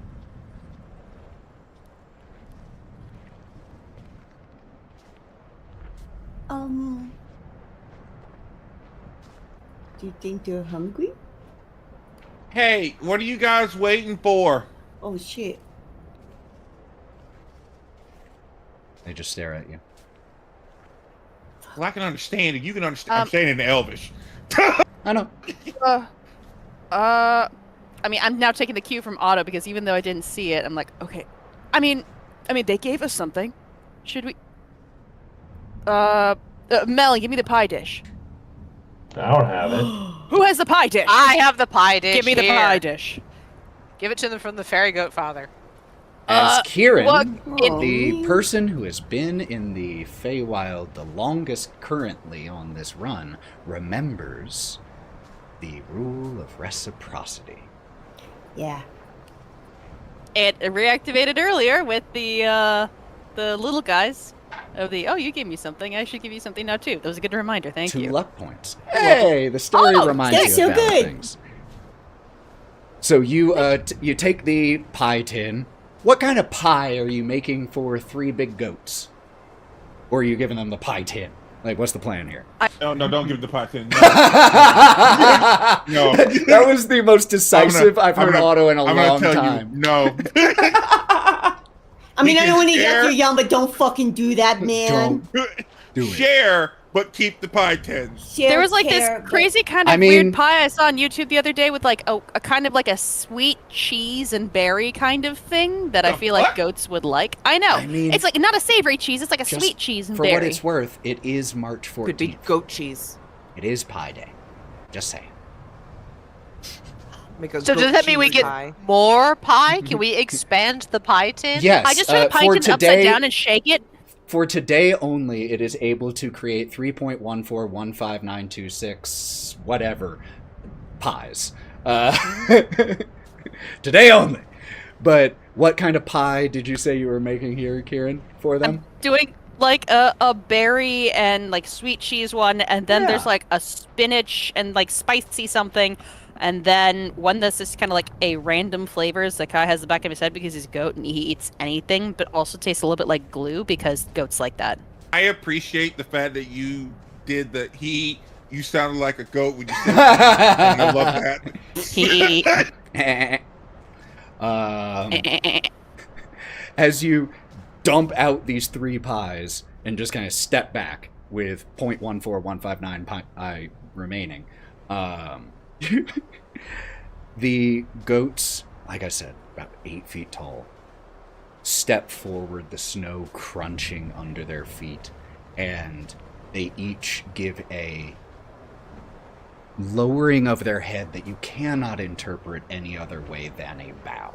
Do you think they're hungry? Hey, what are you guys waiting for? Oh shit. They just stare at you. Well, I can understand it. You can understand. I'm saying it in Elvish. I know. I mean, I'm now taking the cue from Otto because even though I didn't see it, I'm like, okay. I mean, they gave us something. Should we? Melon, give me the pie dish. I don't have it. Who has the pie dish? I have the pie dish. Give me the here. pie dish. Give it to them from the fairy goat father. As Kieren, look, the person who has been in the Feywild the longest currently on this run, remembers the rule of reciprocity. Yeah. It reactivated earlier with the little guys. Oh, you gave me something. I should give you something now too. That was a good reminder. Thank 2 you. luck points. Hey, the story reminds you that's of so bad good. things. So you you take the pie tin. What kind of pie are you making for 3 big goats? Or are you giving them the pie tin? Like, what's the plan here? No, don't give the pie tin. No. That was the most decisive I've heard Otto in a long time. No. I mean, I know when you're share. young, but don't fucking do that, man. Don't do it. Share, but keep the pie tins. Share, There was like care, this crazy kind of I mean- weird pie I saw on YouTube the other day with like a kind of like a sweet cheese and berry kind of thing that I feel like what? goats would like. I know. I mean- it's like not a savory cheese, it's like a Just sweet cheese and For berry. what it's worth, it is March 14th. Could be goat cheese. It is Pie Day. Just saying. Make a So goat does that mean we cheese get pie. more pie? Can we expand the pie tin? Yes. I just turn the pie for tin upside today- down and shake it. For today only, it is able to create 3.1415926 whatever pies. Today only. But what kind of pie did you say you were making here, Kieren, for them? Doing like a berry and like sweet cheese one, and then Yeah. there's like a spinach and like spicy something, and then one that's just kind of like a random flavors that Kai has the back of his head because he's a goat and he eats anything, but also tastes a little bit like glue because goats like that. I appreciate the fact that you did that. You sounded like a goat when you said that. And I love that. As you dump out these 3 pies and just kind of step back with 0.14159 pie remaining, the goats, like I said, about 8 feet tall, step forward, the snow crunching under their feet, and they each give a lowering of their head that you cannot interpret any other way than a bow.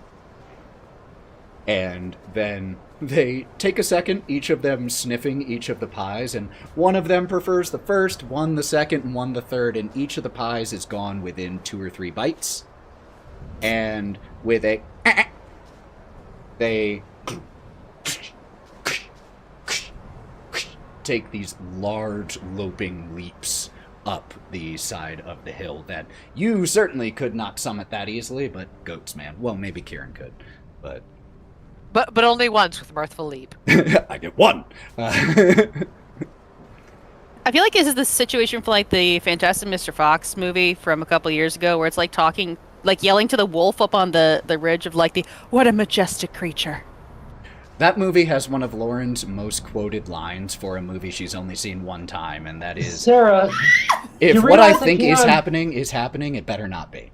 And then they take a second, each of them sniffing each of the pies, and one of them prefers the first, one the second, and one the third, and each of the pies is gone within 2 or 3 bites. And with a they take these large loping leaps up the side of the hill that you certainly could not summit that easily, but goats, man. Well, maybe Kieren could, but But only once with Mirthful Leap. I get 1. I feel like this is the situation for like the Fantastic Mr. Fox movie from a couple years ago where it's like talking, like yelling to the wolf up on the ridge of like what a majestic creature. That movie has one of Lauren's most quoted lines for a movie she's only seen 1 time, and that is, Sarah, if you what I realize that think came is out- happening, it better not be.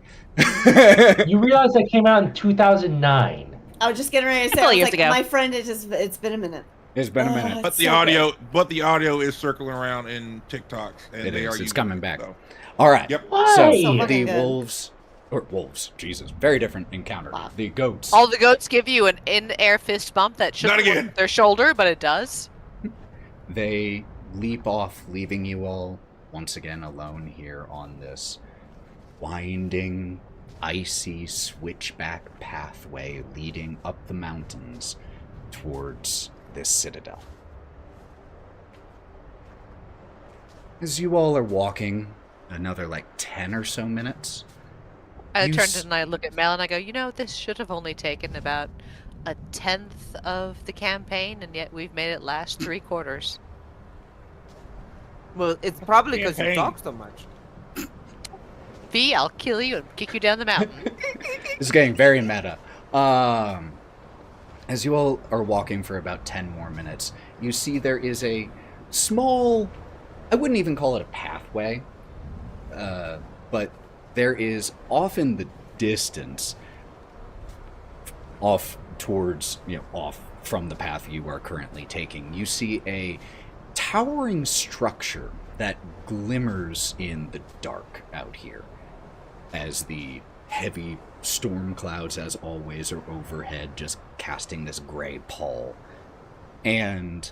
you realize that came out in 2009. I was just getting ready to say, Couple I was years like, ago. my friend, it's been a minute. It's been a minute. But It's the so audio is circling around in TikToks, and It they is. are It's using coming it, back. so. All right. Yep. Why? So So the fucking good. wolves, Jesus, very different encounter. Wow. The goats. All the goats give you an in-air fist bump that Not shouldn't again. work their shoulder, but it does. They leap off, leaving you all once again alone here on this winding, icy switchback pathway leading up the mountains towards this citadel. As you all are walking another like 10 or so minutes, I You turn s- and I look at Melon. I go, this should have only taken about a tenth of the campaign, and yet we've made it last 3/4. Well, it's probably because you Campaign. talk so much. V, I'll kill you and kick you down the mountain. This is getting very meta. As you all are walking for about 10 more minutes, you see there is a small, I wouldn't even call it a pathway, but there is off in the distance, off towards, off from the path you are currently taking, you see a towering structure that glimmers in the dark out here as the heavy storm clouds, as always, are overhead, just casting this gray pall. And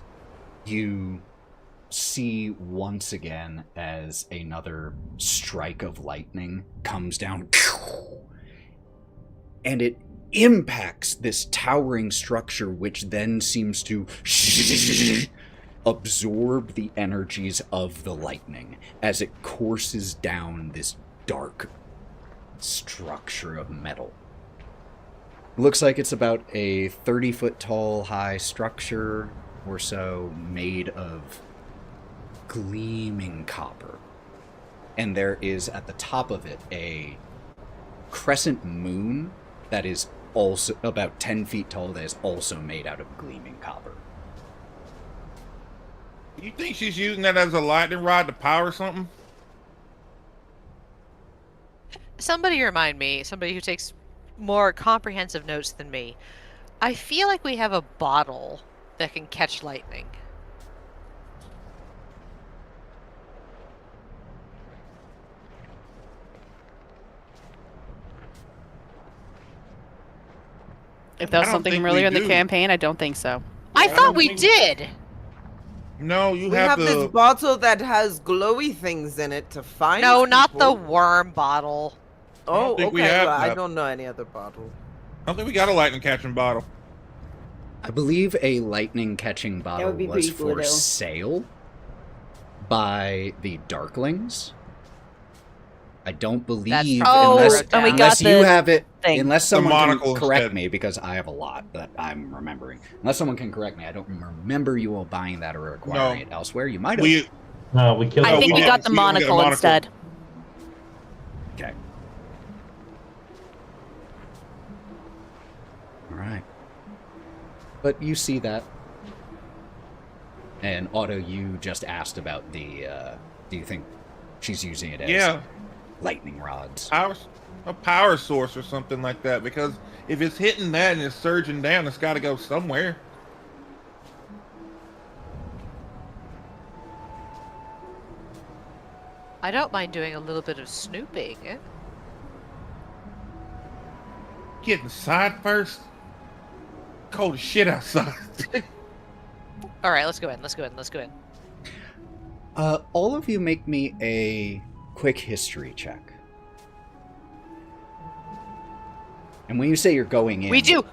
you see once again as another strike of lightning comes down, and it impacts this towering structure, which then seems to absorb the energies of the lightning as it courses down this dark structure of metal. Looks like it's about a 30-foot tall high structure or so, made of gleaming copper. And there is at the top of it a crescent moon that is also about 10 feet tall, that is also made out of gleaming copper. You think she's using that as a lightning rod to power something? Somebody remind me, somebody who takes more comprehensive notes than me. I feel like we have a bottle that can catch lightning. If that was I don't something think from we earlier in the do. campaign, I don't think so. I don't thought we think- did! No, you We have the. this bottle that has glowy things in it to find. No, not the people. worm bottle. Oh, think okay. we have Well, I that. don't know any other bottle. I don't think we got a lightning catching bottle. I believe a lightning catching bottle would be was pretty cool, for though. sale by the Darklings. I don't believe, Oh, unless, and we got unless you the have it, thing. unless someone monocle can correct instead. me, because I have a lot that I'm remembering. Unless someone can correct me, I don't remember you all buying that or acquiring it elsewhere. You might have. We No, we killed I No, think we we got didn't. the We didn't get a monocle monocle. instead. Okay. All right. But you see that. And Otto, you just asked about the, do you think she's using it as lightning rods? a power source or something like that, because if it's hitting that and it's surging down, it's got to go somewhere. I don't mind doing a little bit of snooping. Get inside first. Cold as shit outside. All right, let's go in. Let's go in. Let's go in. All of you make me a quick history check. And when you say you're going in... We do!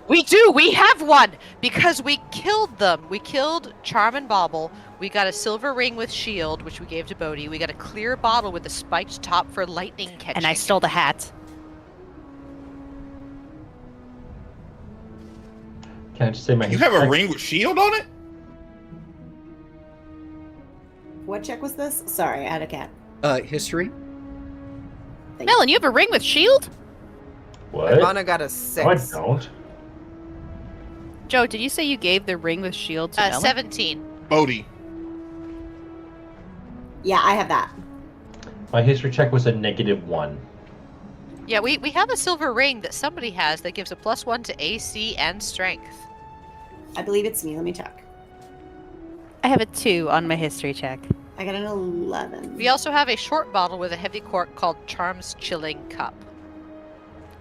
We have one! Because we killed them. We killed Charm and Bauble. We got a silver ring with shield, which we gave to Bodhi. We got a clear bottle with a spiked top for lightning catching. And I stole the hat. Can I just say my You have a history? ring with shield on it? What check was this? Sorry, I had a cat. History? Thank you. Melon, you have a ring with shield? What? Ivana got a No, I 6. don't. Joe, did you say you gave the ring with shield to Melon? 17. Bodhi. Yeah, I have that. My history check was a -1. Yeah, we have a silver ring that somebody has that gives a +1 to AC and strength. I believe it's me. Let me check. I have a 2 on my history check. I got an 11. We also have a short bottle with a heavy cork called Charm's Chilling Cup.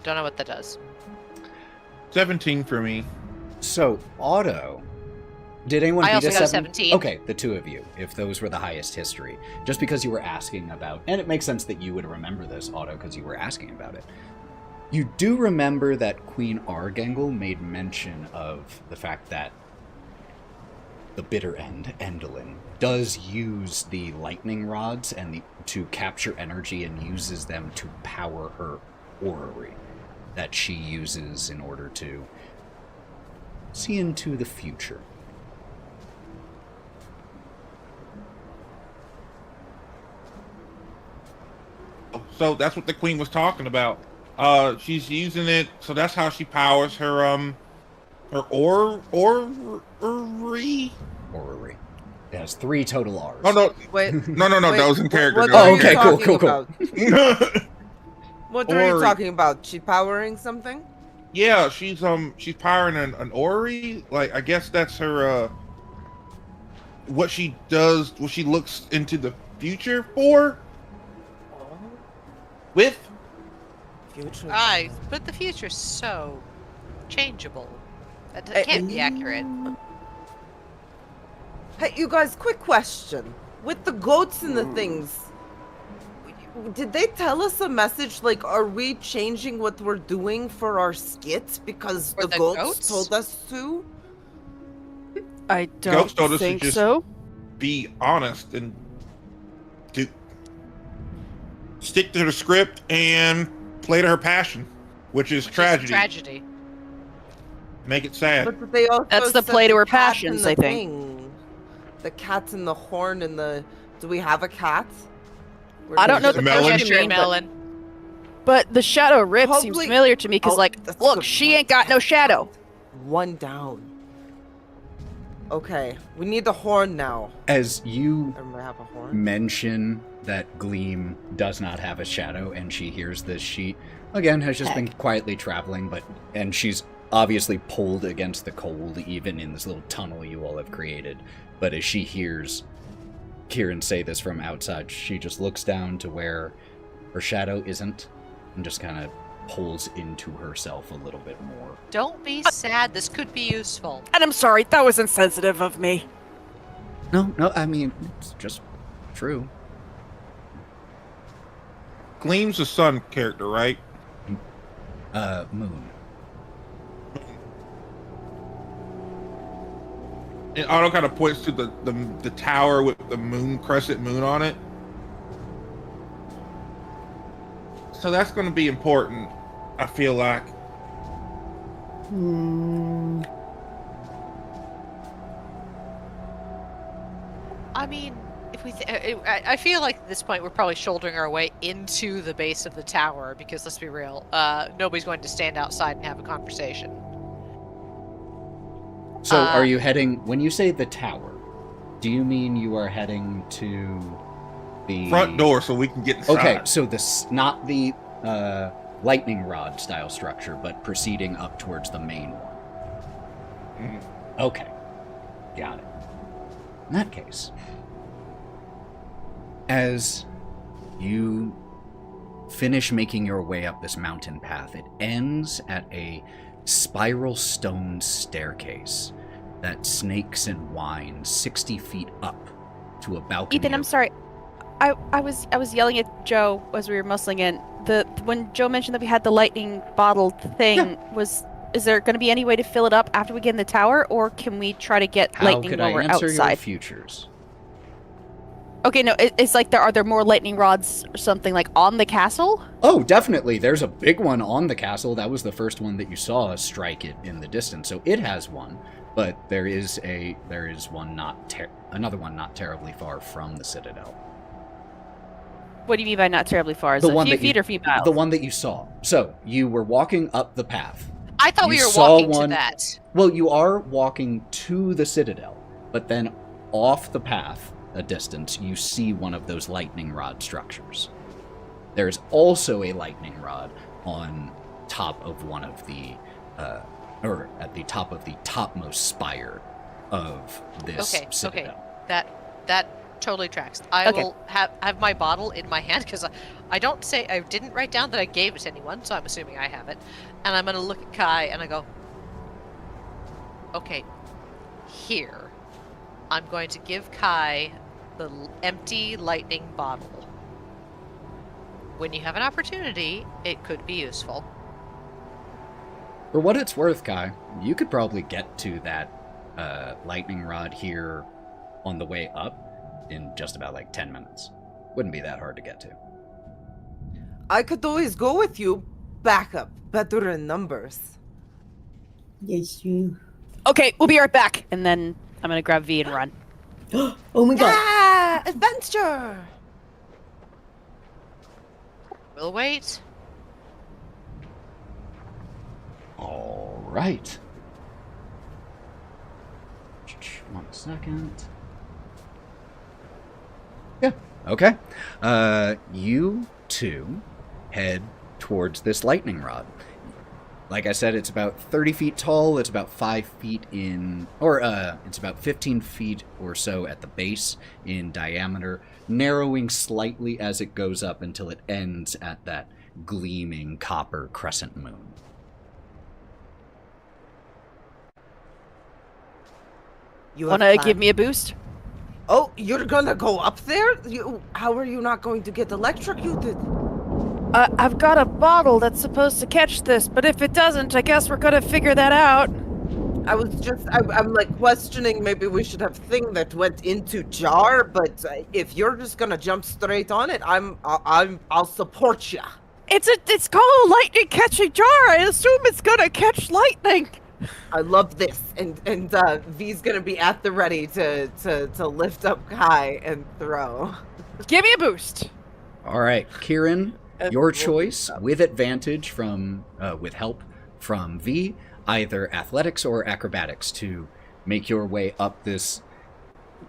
Don't know what that does. 17 for me. So, Otto... Did anyone I beat also a got a 7? 17. Okay, the two of you, if those were the highest history. Just because you were asking about... And it makes sense that you would remember this, Otto, because you were asking about it. You do remember that Queen Argengel made mention of the fact that the bitter end, Endolin, does use the lightning rods and to capture energy and uses them to power her orrery that she uses in order to see into the future. So that's what the queen was talking about. She's using it, so that's how she powers her orrery. Orrery. It has 3 total R's. Oh no! Wait, No, wait, that was in character. what Go are Oh, you okay, cool, talking cool. about? What are you Orrery. talking about? She powering something? Yeah, she's powering an orrery. Like, I guess that's her what she does, what she looks into the future for. With Future. But the future's so changeable. That can't be accurate. Hey, you guys, quick question. With the goats and the things, did they tell us a message like, are we changing what we're doing for our skits because For the the goats goats? told us to? I Ghost don't told us to think just- so. be honest and do stick to the script and play to her passion, which is Which tragedy. is tragedy. Make it sad. But they also That's the said play to her cat and passions, the I think. thing. The cat's in the horn and the... Do we have a cat? I don't know the Melon? person Yes, you you're mean, but, Melon. but the shadow rip seems Probably- familiar to me because, Oh, like, that's a look, good she point. ain't got no shadow. One down. Okay, we need the horn now. As you Everybody have a horn? mention that Gleam does not have a shadow and she hears this, she again has just been quietly traveling, and she's obviously pulled against the cold even in this little tunnel you all have created. But as she hears Kieren say this from outside, she just looks down to where her shadow isn't and just kind of pulls into herself a little bit more. Don't be sad. This could be useful. And I'm sorry, that was insensitive of me. No, I mean, it's just true. Gleam's the sun character, right? Moon. And Otto kind of points to the tower with the moon, crescent moon on it. So that's going to be important, I feel like. I mean, if we, I feel like at this point we're probably shouldering our way into the base of the tower because let's be real, nobody's going to stand outside and have a conversation. So are you heading, when you say the tower, do you mean you are heading to the Front door so we can get inside. Okay, so this, not the lightning rod style structure, but proceeding up towards the main one. Mhm. Okay, got it. In that case, as you finish making your way up this mountain path, it ends at a spiral stone staircase that snakes and winds 60 feet up to a balcony. Ethan, I'm of- sorry. I was yelling at Joe as we were muscling in. When Joe mentioned that we had the lightning bottle thing, is there going to be any way to fill it up after we get in the tower, or can we try to get How lightning could while I we're answer your outside? futures? Okay, no, it's like are there more lightning rods or something like on the castle? Oh, definitely. There's a big one on the castle. That was the first one that you saw strike it in the distance. So it has one, but there is one another one not terribly far from the citadel. What do you mean by not terribly far? Is The it a one few that feet you- or few miles? The one that you saw. So you were walking up the path. I thought we You were saw walking one- to that. Well, you are walking to the citadel, but then off the path, a distance, you see one of those lightning rod structures. There's also a lightning rod on top of one of the, or at the top of the topmost spire of this Okay, citadel. okay. That totally tracks. I Okay. will have my bottle in my hand because I didn't write down that I gave it to anyone, so I'm assuming I have it. And I'm gonna look at Kai and I go, okay, here. I'm going to give Kai the empty lightning bottle. When you have an opportunity, it could be useful. For what it's worth, Kai, you could probably get to that lightning rod here on the way up in just about like 10 minutes. Wouldn't be that hard to get to. I could always go with you, backup. Better in numbers. Yes, you. Okay, we'll be right back. And then I'm gonna grab V and run. Oh my god. Yeah! Adventure! We'll wait. All right. 1 second. Yeah. Okay. You two head towards this lightning rod. Like I said, it's about 30 feet tall. It's about 5 feet in, or it's about 15 feet or so at the base in diameter, narrowing slightly as it goes up until it ends at that gleaming copper crescent moon. You have Wanna plans? give me a boost? Oh, you're gonna go up there? How are you not going to get electrocuted? I've got a bottle that's supposed to catch this, but if it doesn't, I guess we're gonna figure that out. I'm like questioning maybe we should have thing that went into jar, but if you're just gonna jump straight on it, I'll support ya. It's called a lightning catching jar. I assume it's gonna catch lightning. I love this, and V's gonna be at the ready to lift up Kai and throw. Give me a boost. All right, Kieren, your choice with advantage from, with help from V, either athletics or acrobatics to make your way up this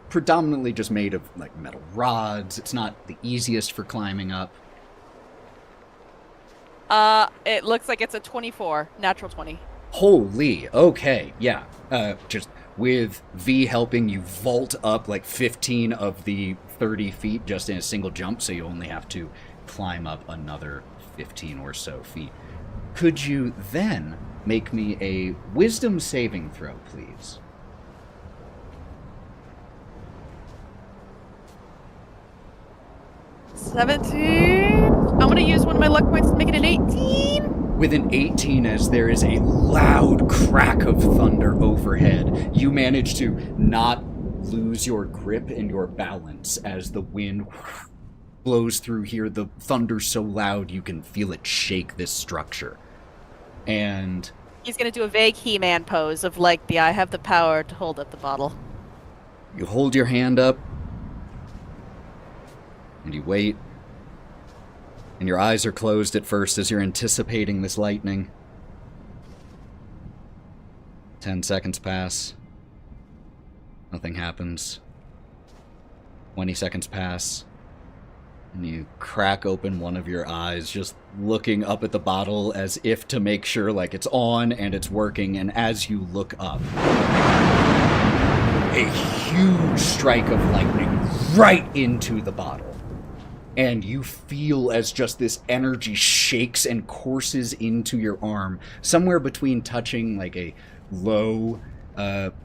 predominantly just made of like metal rods. It's not the easiest for climbing up. It looks like it's a 24, natural 20. Holy, okay, yeah. Just with V helping you vault up like 15 of the 30 feet just in a single jump, so you only have to climb up another 15 or so feet. Could you then make me a wisdom saving throw, please? $17. I'm gonna use one of my luck points to make it an 18. With an 18, as there is a loud crack of thunder overhead, you manage to not lose your grip and your balance as the wind blows through here. The thunder's so loud you can feel it shake this structure. And He's gonna do a vague He-Man pose of like I have the power to hold up the bottle. you hold your hand up, and you wait. And your eyes are closed at first as you're anticipating this lightning. 10 seconds pass. Nothing happens. 20 seconds pass. And you crack open one of your eyes, just looking up at the bottle as if to make sure like it's on and it's working. And as you look up, a huge strike of lightning right into the bottle. And you feel as just this energy shakes and courses into your arm, somewhere between touching like a low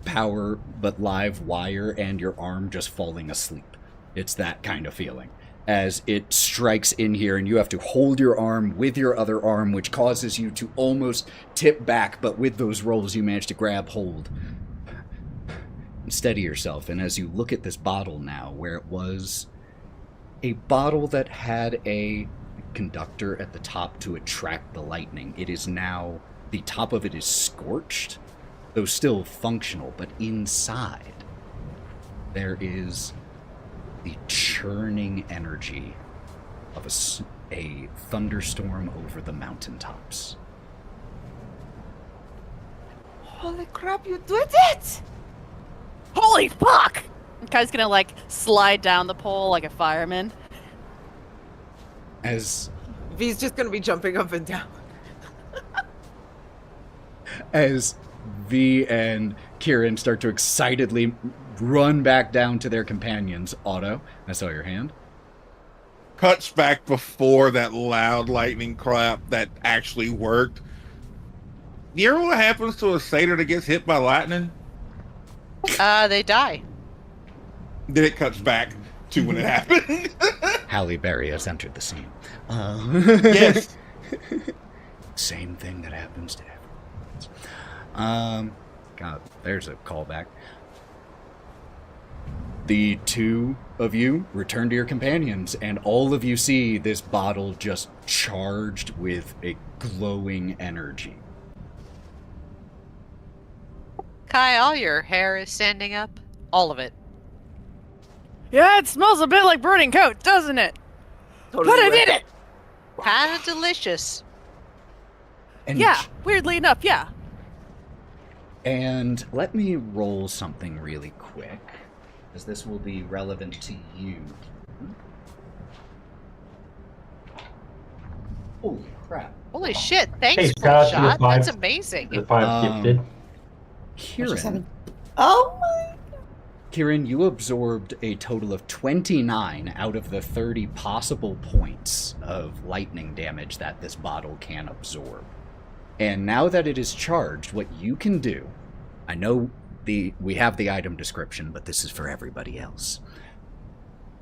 power but live wire and your arm just falling asleep. It's that kind of feeling. As it strikes in here and you have to hold your arm with your other arm, which causes you to almost tip back, but with those rolls you manage to grab hold and steady yourself. And as you look at this bottle now, where it was a bottle that had a conductor at the top to attract the lightning, it is now, the top of it is scorched, though still functional, but inside there is the churning energy of a thunderstorm over the mountaintops. Holy crap, you did it! Holy fuck! Kai's gonna like slide down the pole like a fireman. As V's just gonna be jumping up and down. as V and Kieren start to excitedly run back down to their companions. Otto, I saw your hand. Cuts back before that loud lightning clap that actually worked. You ever know what happens to a satyr that gets hit by lightning? They die. Then it cuts back to when it happened. Halle Berry has entered the scene. Yes. Same thing that happens to everyone. God, there's a callback. The two of you return to your companions, and all of you see this bottle just charged with a glowing energy. Kai, all your hair is standing up. All of it. Yeah, it smells a bit like burning coat, doesn't it? Totally Put it right. in it! Kinda delicious. And Yeah, weirdly enough, yeah. And let me roll something really quick, as this will be relevant to you. Holy crap. Holy shit, thanks, Hey, for shout out the to the shot. five- That's amazing. The 5 gifted. Kieren, Oh my. Kieren, you absorbed a total of 29 out of the 30 possible points of lightning damage that this bottle can absorb. And now that it is charged, what you can do, I know we have the item description, but this is for everybody else.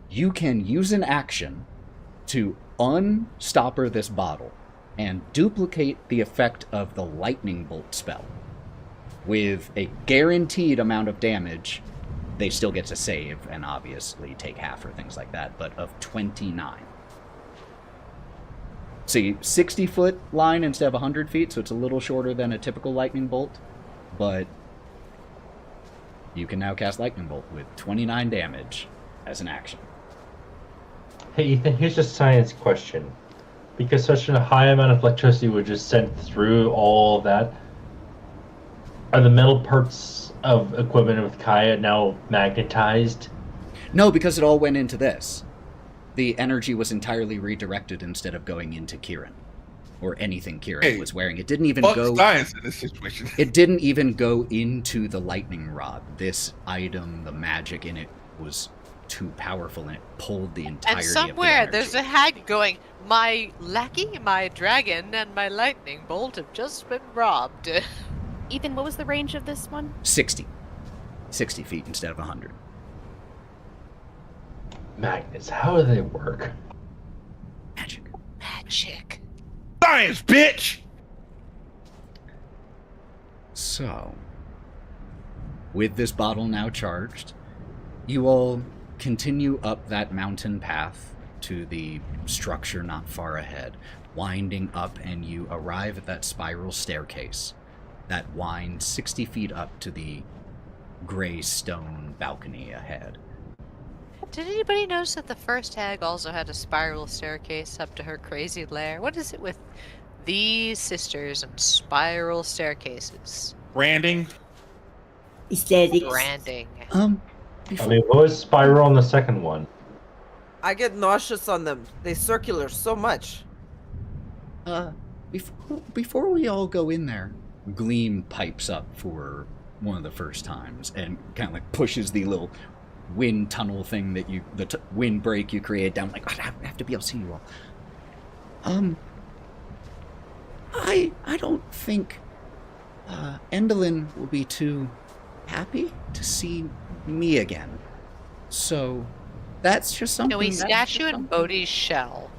You can use an action to unstopper this bottle and duplicate the effect of the lightning bolt spell with a guaranteed amount of damage. They still get to save and obviously take half or things like that, but of 29. See, 60-foot line instead of 100 feet, so it's a little shorter than a typical lightning bolt, but you can now cast lightning bolt with 29 damage as an action. Hey, Ethan, here's a science question. Because such a high amount of electricity was just sent through all of that, are the metal parts of equipment with Kaya now magnetized? No, because it all went into this. The energy was entirely redirected instead of going into Kieren. Or anything Kieren was wearing. It didn't even Fuck go... science in this situation. It didn't even go into the lightning rod. This item, the magic in it, was too powerful, and it pulled the entirety And of somewhere the there's energy. a hag going, my lackey, my dragon, and my lightning bolt have just been robbed. Ethan, what was the range of this one? 60. 60 feet instead of 100. Magnets, how do they work? Magic. Magic. Science, bitch! So, with this bottle now charged, you all continue up that mountain path to the structure not far ahead, winding up, and you arrive at that spiral staircase that winds 60 feet up to the gray stone balcony ahead. Did anybody notice that the first hag also had a spiral staircase up to her crazy lair? What is it with these sisters and spiral staircases? Branding. Aesthetics. Branding. I mean, what was Spiral on the second one? I get nauseous on them. They circular so much. Before we all go in there, Gleam pipes up for one of the first times and kind of like pushes the little wind tunnel thing that you, wind break you create down. Like, I have to be able to see you all. I don't think Endelyn will be too happy to see me again. So that's just something. Can we stash you in Bodhi's shell?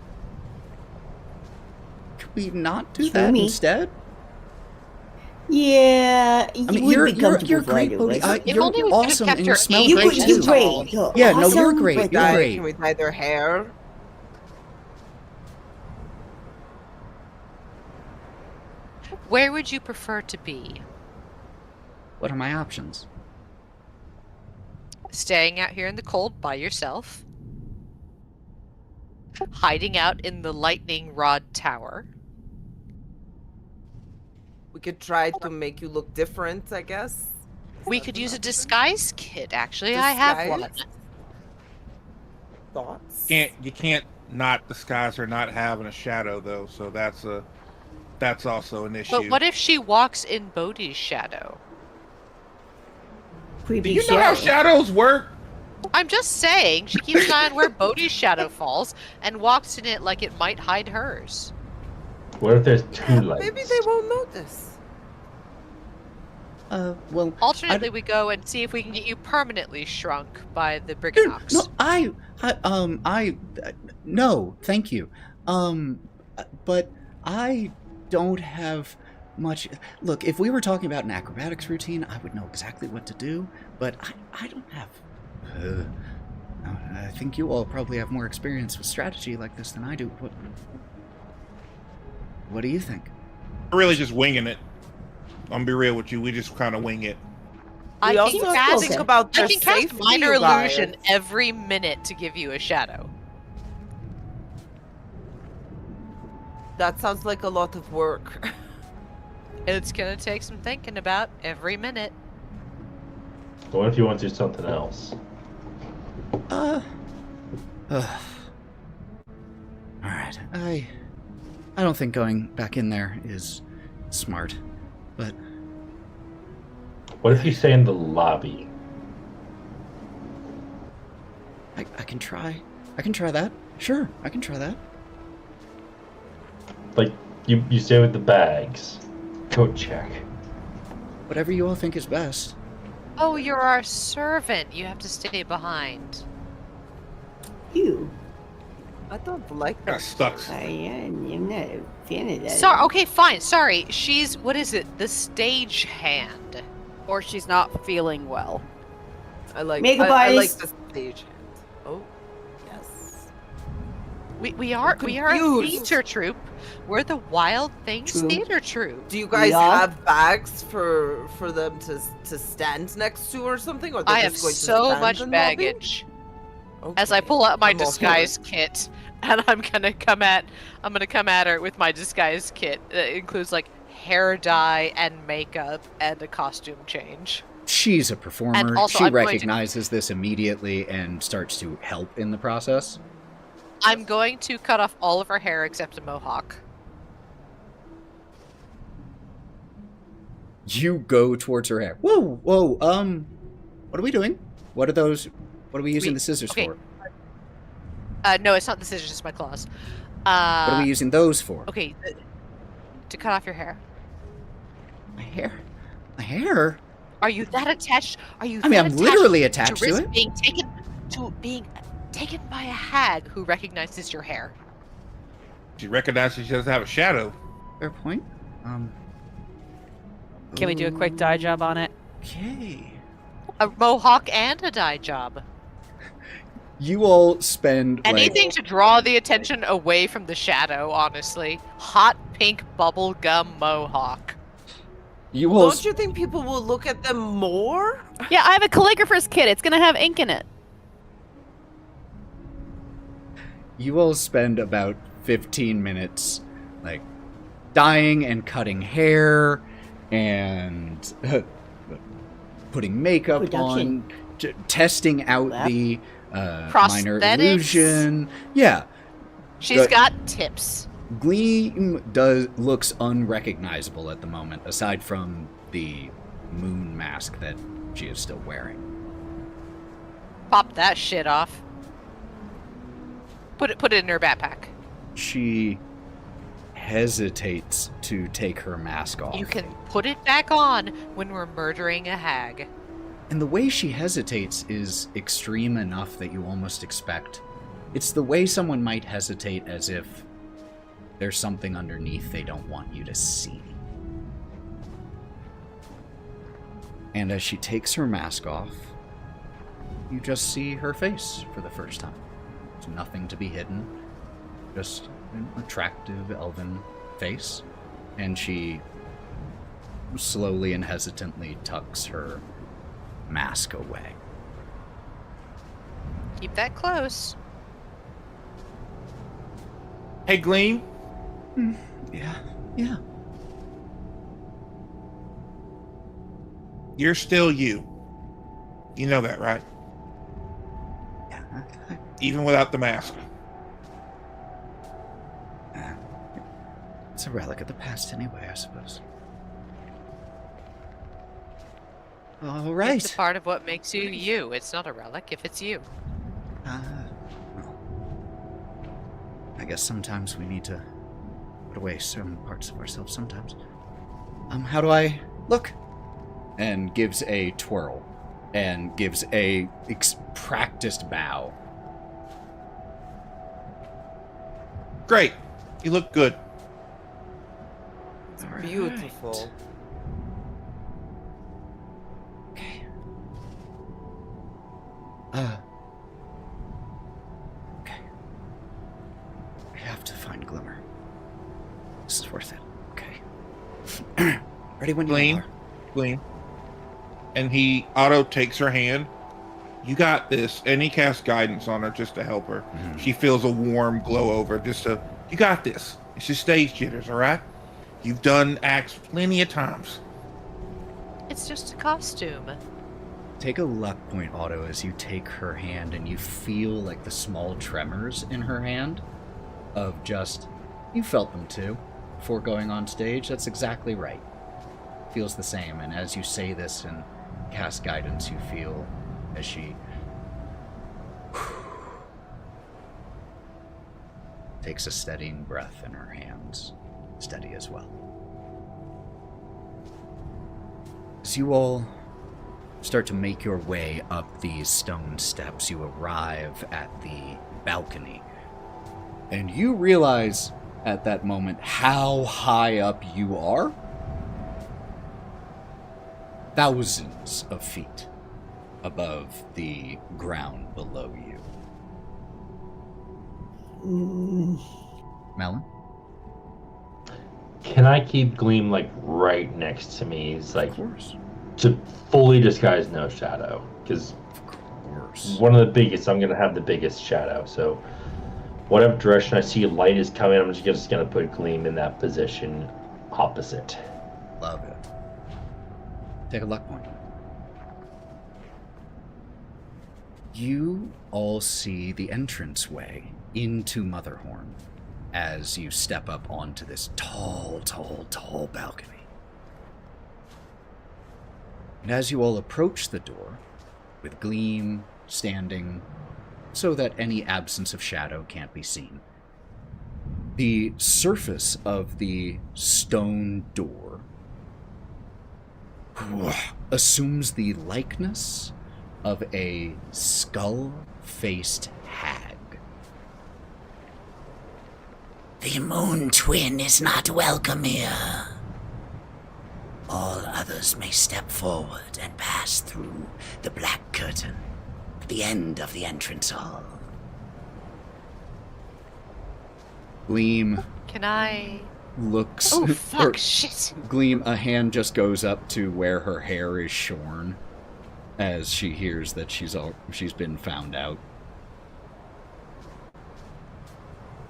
Could we not do For that me. instead? Yeah, you I mean, would you're be comfortable great, right Bodhi. away. If only we You're could've awesome, kept and you her smell angry great You just do too. great. You're Yeah, no, you're awesome. great. Can we You're dye, great. Can we dye their hair? Where would you prefer to be? What are my options? Staying out here in the cold by yourself? Hiding out in the lightning rod tower? We could try to make you look different, I guess. We could use a disguise kit, actually. I have one. Disguise? Thoughts? You can't not disguise her not having a shadow though, so that's also an issue. But what if she walks in Bodhi's shadow? Do Creepy you know how shadow. shadows work? I'm just saying, she keeps an eye on where Bodhi's shadow falls and walks in it like it might hide hers. What if there's two lights? Maybe they won't notice. Well, Alternately, we go and see if we can get you permanently shrunk by the Briganox. No, thank you. But I don't have much. Look, if we were talking about an acrobatics routine, I would know exactly what to do. But I don't have I think you all probably have more experience with strategy like this than I do. What do you think? We're really just winging it. I'm gonna be real with you. We just kind of wing it. I We can also have to cast, think about I their can cast safety, minor illusion Riot. every minute to give you a shadow. That sounds like a lot of work. It's gonna take some thinking about every minute. What if you want to do something else? All right. I don't think going back in there is smart, but What if you stay in the lobby? I can try. I can try that. Sure, I can try that. Like, you stay with the bags. Code check. Whatever you all think is best. Oh, you're our servant. You have to stay behind. You. I don't like That that. sucks. I'm not a fan of that. Sorry. Okay, fine. Sorry. She's what is it? The stage hand. Or she's not feeling well. I like. Makeup I like artist. the stage. Oh, yes. We are a confused. theater troupe. We're the Wild Things True. Theater Troupe. Do you guys Yeah. have bags for them to stand next to or something? Or they're I have just going to so stand much in the lobby? baggage. As I Okay. pull out my I'm all for disguise kit, and I'm gonna come at her with my disguise kit. It includes like hair dye and makeup and a costume change. She's a performer. And also, She I'm going to- recognizes this immediately and starts to help in the process. I'm going to cut off all of her hair except a mohawk. You go towards her hair. Whoa, whoa, what are we doing? What are those? What are we using the scissors okay. for? No, it's not the scissors, it's my claws. What are we using those for? Okay, to cut off your hair. My hair? My hair? Are you that attached? Are you? I mean, that I'm literally attached to to risk it. being taken by a hag who recognizes your hair. She recognizes she doesn't have a shadow. Fair point. Can we do a quick dye job on it? Okay. A mohawk and a dye job. You all spend like, Anything to draw the attention away from the shadow, honestly. Hot pink bubblegum mohawk. you all Don't you think people will look at them more? Yeah, I have a calligrapher's kit. It's gonna have ink in it. You all spend about 15 minutes, like, dyeing and cutting hair and putting makeup Production. on, testing out Yep. the minor Prosthetics. illusion. Yeah, She's The- got tips. Gleam looks unrecognizable at the moment, aside from the moon mask that she is still wearing. Pop that shit off. Put it in her backpack. She hesitates to take her mask off. You can put it back on when we're murdering a hag. And the way she hesitates is extreme enough that you almost expect. It's the way someone might hesitate as if there's something underneath they don't want you to see. And as she takes her mask off, you just see her face for the first time. There's nothing to be hidden, just an attractive elven face. And she slowly and hesitantly tucks her mask away. Keep that close. Hey, Gleam. Yeah. You're still you. You know that, right? Yeah. Even without the mask. It's a relic of the past anyway, I suppose. All right. It's a part of what makes you you. It's not a relic if it's you. Well, I guess sometimes we need to put away certain parts of ourselves sometimes. How do I look? And gives a twirl and gives a practiced bow. Great. You look good. It's All right. beautiful. Okay. This is worth it. Okay. Ready when you Gleam. are. Gleam. And Otto takes her hand. You got this. And he casts guidance on her just to help her. Mhm. She feels a warm glow over her, you got this. It's just stage jitters, all right? You've done acts plenty of times. It's just a costume. Take a luck point, Otto, as you take her hand and you feel like the small tremors in her hand of just, you felt them too before going on stage. That's exactly right. Feels the same. And as you say this and cast guidance, you feel as she takes a steadying breath in her hands, steady as well. As you all start to make your way up these stone steps, you arrive at the balcony. And you realize at that moment how high up you are. Thousands of feet above the ground below you. Melon? Can I keep Gleam like right next to me? It's like Of course. to fully disguise no shadow, because Of course. one of the biggest, I'm gonna have the biggest shadow. So whatever direction I see light is coming, I'm just gonna put Gleam in that position opposite. Love it. Take a luck point. You all see the entranceway into Motherhorn as you step up onto this tall balcony. And as you all approach the door, with Gleam standing so that any absence of shadow can't be seen, the surface of the stone door assumes the likeness of a skull-faced hag. The moon twin is not welcome here. All others may step forward and pass through the black curtain at the end of the entrance hall. Gleam Can I? looks... Oh or fuck! Shit! Gleam, a hand just goes up to where her hair is shorn as she hears that she's been found out.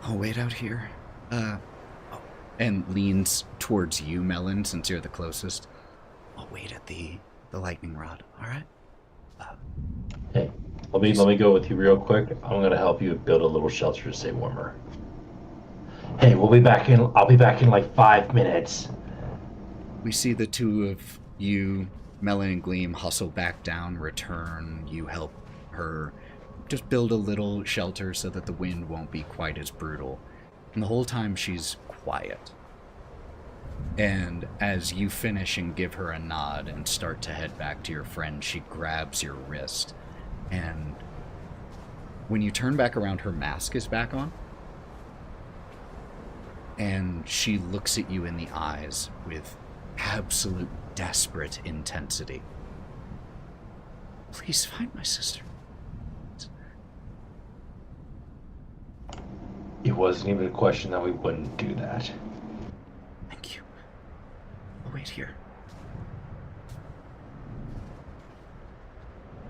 I'll wait out here. And leans towards you, Melon, since you're the closest. I'll wait at the lightning rod, alright? Hey, let me go with you real quick. I'm gonna help you build a little shelter to stay warmer. Hey, I'll be back in like 5 minutes. We see the two of you, Melon and Gleam, hustle back down, return. You help her just build a little shelter so that the wind won't be quite as brutal. And the whole time she's quiet. And as you finish and give her a nod and start to head back to your friend, she grabs your wrist. And when you turn back around, her mask is back on. And she looks at you in the eyes with absolute desperate intensity. Please find my sister. It wasn't even a question that we wouldn't do that. Thank you. I'll wait here.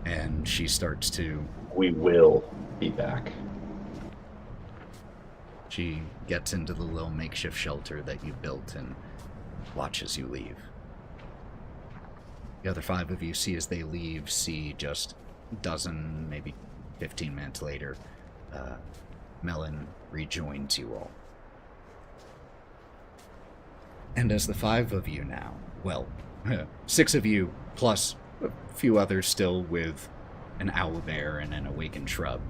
And she starts to... We will be back. She gets into the little makeshift shelter that you built and watches you leave. The other 5 of you see as they leave, see just a dozen, maybe 15 minutes later, Melon rejoins you all. And as the 5 of you now, well, 6 of you plus a few others still with an owlbear and an awakened shrub,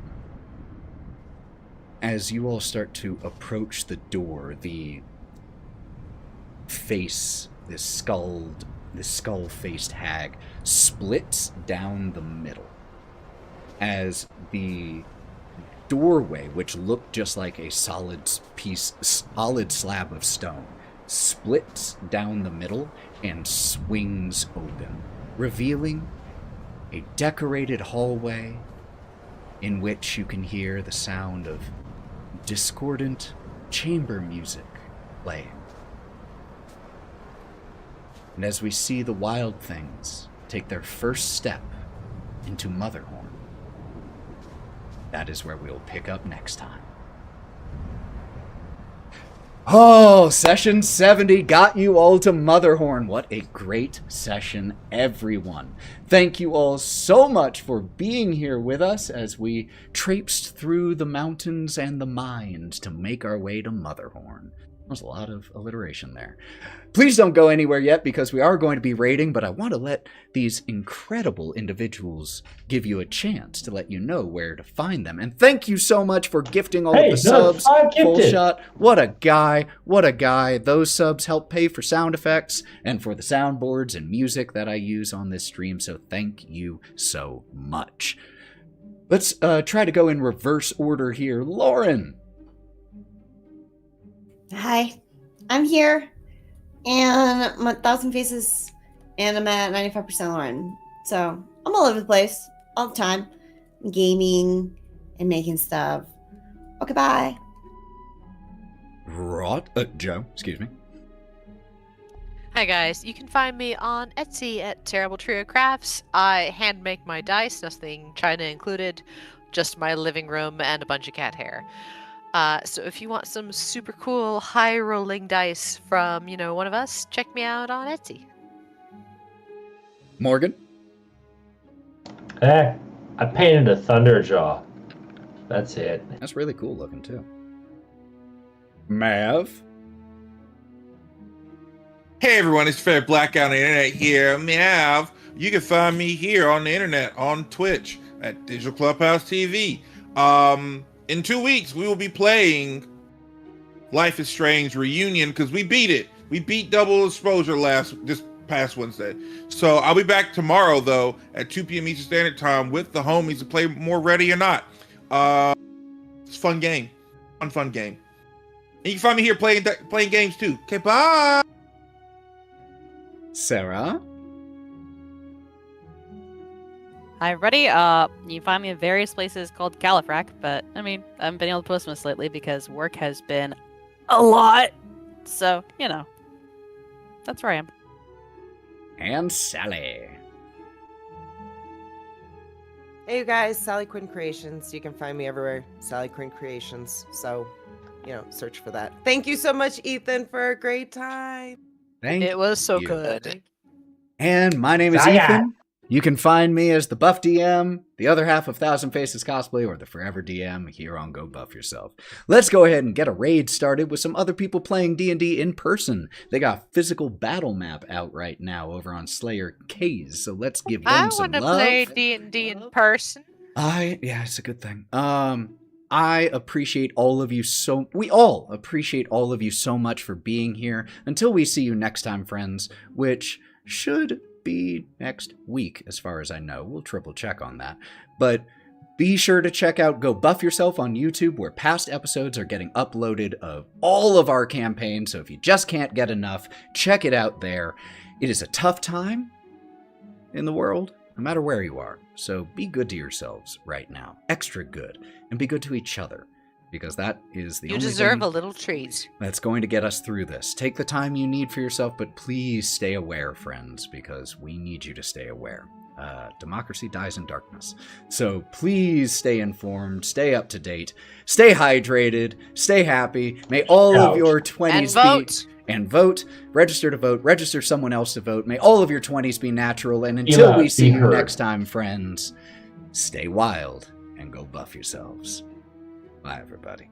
as you all start to approach the door, the face, this skull-faced hag, splits down the middle as the doorway, which looked just like a solid slab of stone, splits down the middle and swings open, revealing a decorated hallway in which you can hear the sound of discordant chamber music playing. And as we see the wild things take their first step into Motherhorn, that is where we'll pick up next time. Oh, session 70 got you all to Motherhorn. What a great session, everyone. Thank you all so much for being here with us as we traipsed through the mountains and the mines to make our way to Motherhorn. There's a lot of alliteration there. Please don't go anywhere yet because we are going to be raiding, but I want to let these incredible individuals give you a chance to let you know where to find them. And thank you so much for gifting all of the subs. Full shot. What a guy. What a guy. Those subs help pay for sound effects and for the soundboards and music that I use on this stream, so thank you so much. Let's try to go in reverse order here. Lauren. Hi, I'm here, and I'm 1,000 Faces, and I'm at 95% Lauren. So I'm all over the place, all the time, gaming and making stuff. Okay, bye. Wraught, Joe, excuse me. Hi guys, you can find me on Etsy at Terrible Trio Crafts. I hand make my dice, nothing China included, just my living room and a bunch of cat hair. So if you want some super cool high rolling dice from, one of us, check me out on Etsy. Morgan? I painted a Thunderjaw. That's it. That's really cool looking too. Mav? Hey everyone, it's Fair Blackout on the internet here. Mav. You can find me here on the internet on Twitch at digitalclubhousetv. In 2 weeks, we will be playing Life is Strange Reunion because we beat it. We beat Double Exposure this past Wednesday. So I'll be back tomorrow, though, at 2 p.m. Eastern Standard Time with the homies to play more Ready or Not. It's a fun game. Fun game. And you can find me here playing games, too. Okay, bye! Sarah? Hi, everybody. You can find me in various places called Califrac, but, I haven't been able to post much lately because work has been a lot. So, that's where I am. And Sally. Hey, you guys. Sally Quinn Creations. You can find me everywhere. Sally Quinn Creations. So, search for that. Thank you so much, Ethan, for a great time. It was so you. good. And my name is Ethan. You can find me as the Buff DM, the other half of Thousand Faces Cosplay, or the Forever DM here on Go Buff Yourself. Let's go ahead and get a raid started with some other people playing D&D in person. They got a physical battle map out right now over on Slayer K's, so let's give them some love. I want to play D&D in person. Yeah, it's a good thing. I appreciate all of you we all appreciate all of you so much for being here. Until we see you next time, friends, which should be next week, as far as I know. We'll triple check on that. But be sure to check out Go Buff Yourself on YouTube, where past episodes are getting uploaded of all of our campaigns. So if you just can't get enough, check it out there. It is a tough time in the world, no matter where you are. So be good to yourselves right now. Extra good. And be good to each other. Because that is the only thing... You deserve a little treat. ...that's going to get us through this. Take the time you need for yourself, but please stay aware, friends, because we need you to stay aware. Democracy dies in darkness. So please stay informed, stay up to date, stay hydrated, stay happy. May all of your 20s vote. And vote. Register to vote. Register someone else to vote. May all of your 20s be natural. And until we see you next time, friends, stay wild and go buff yourselves. Bye, everybody.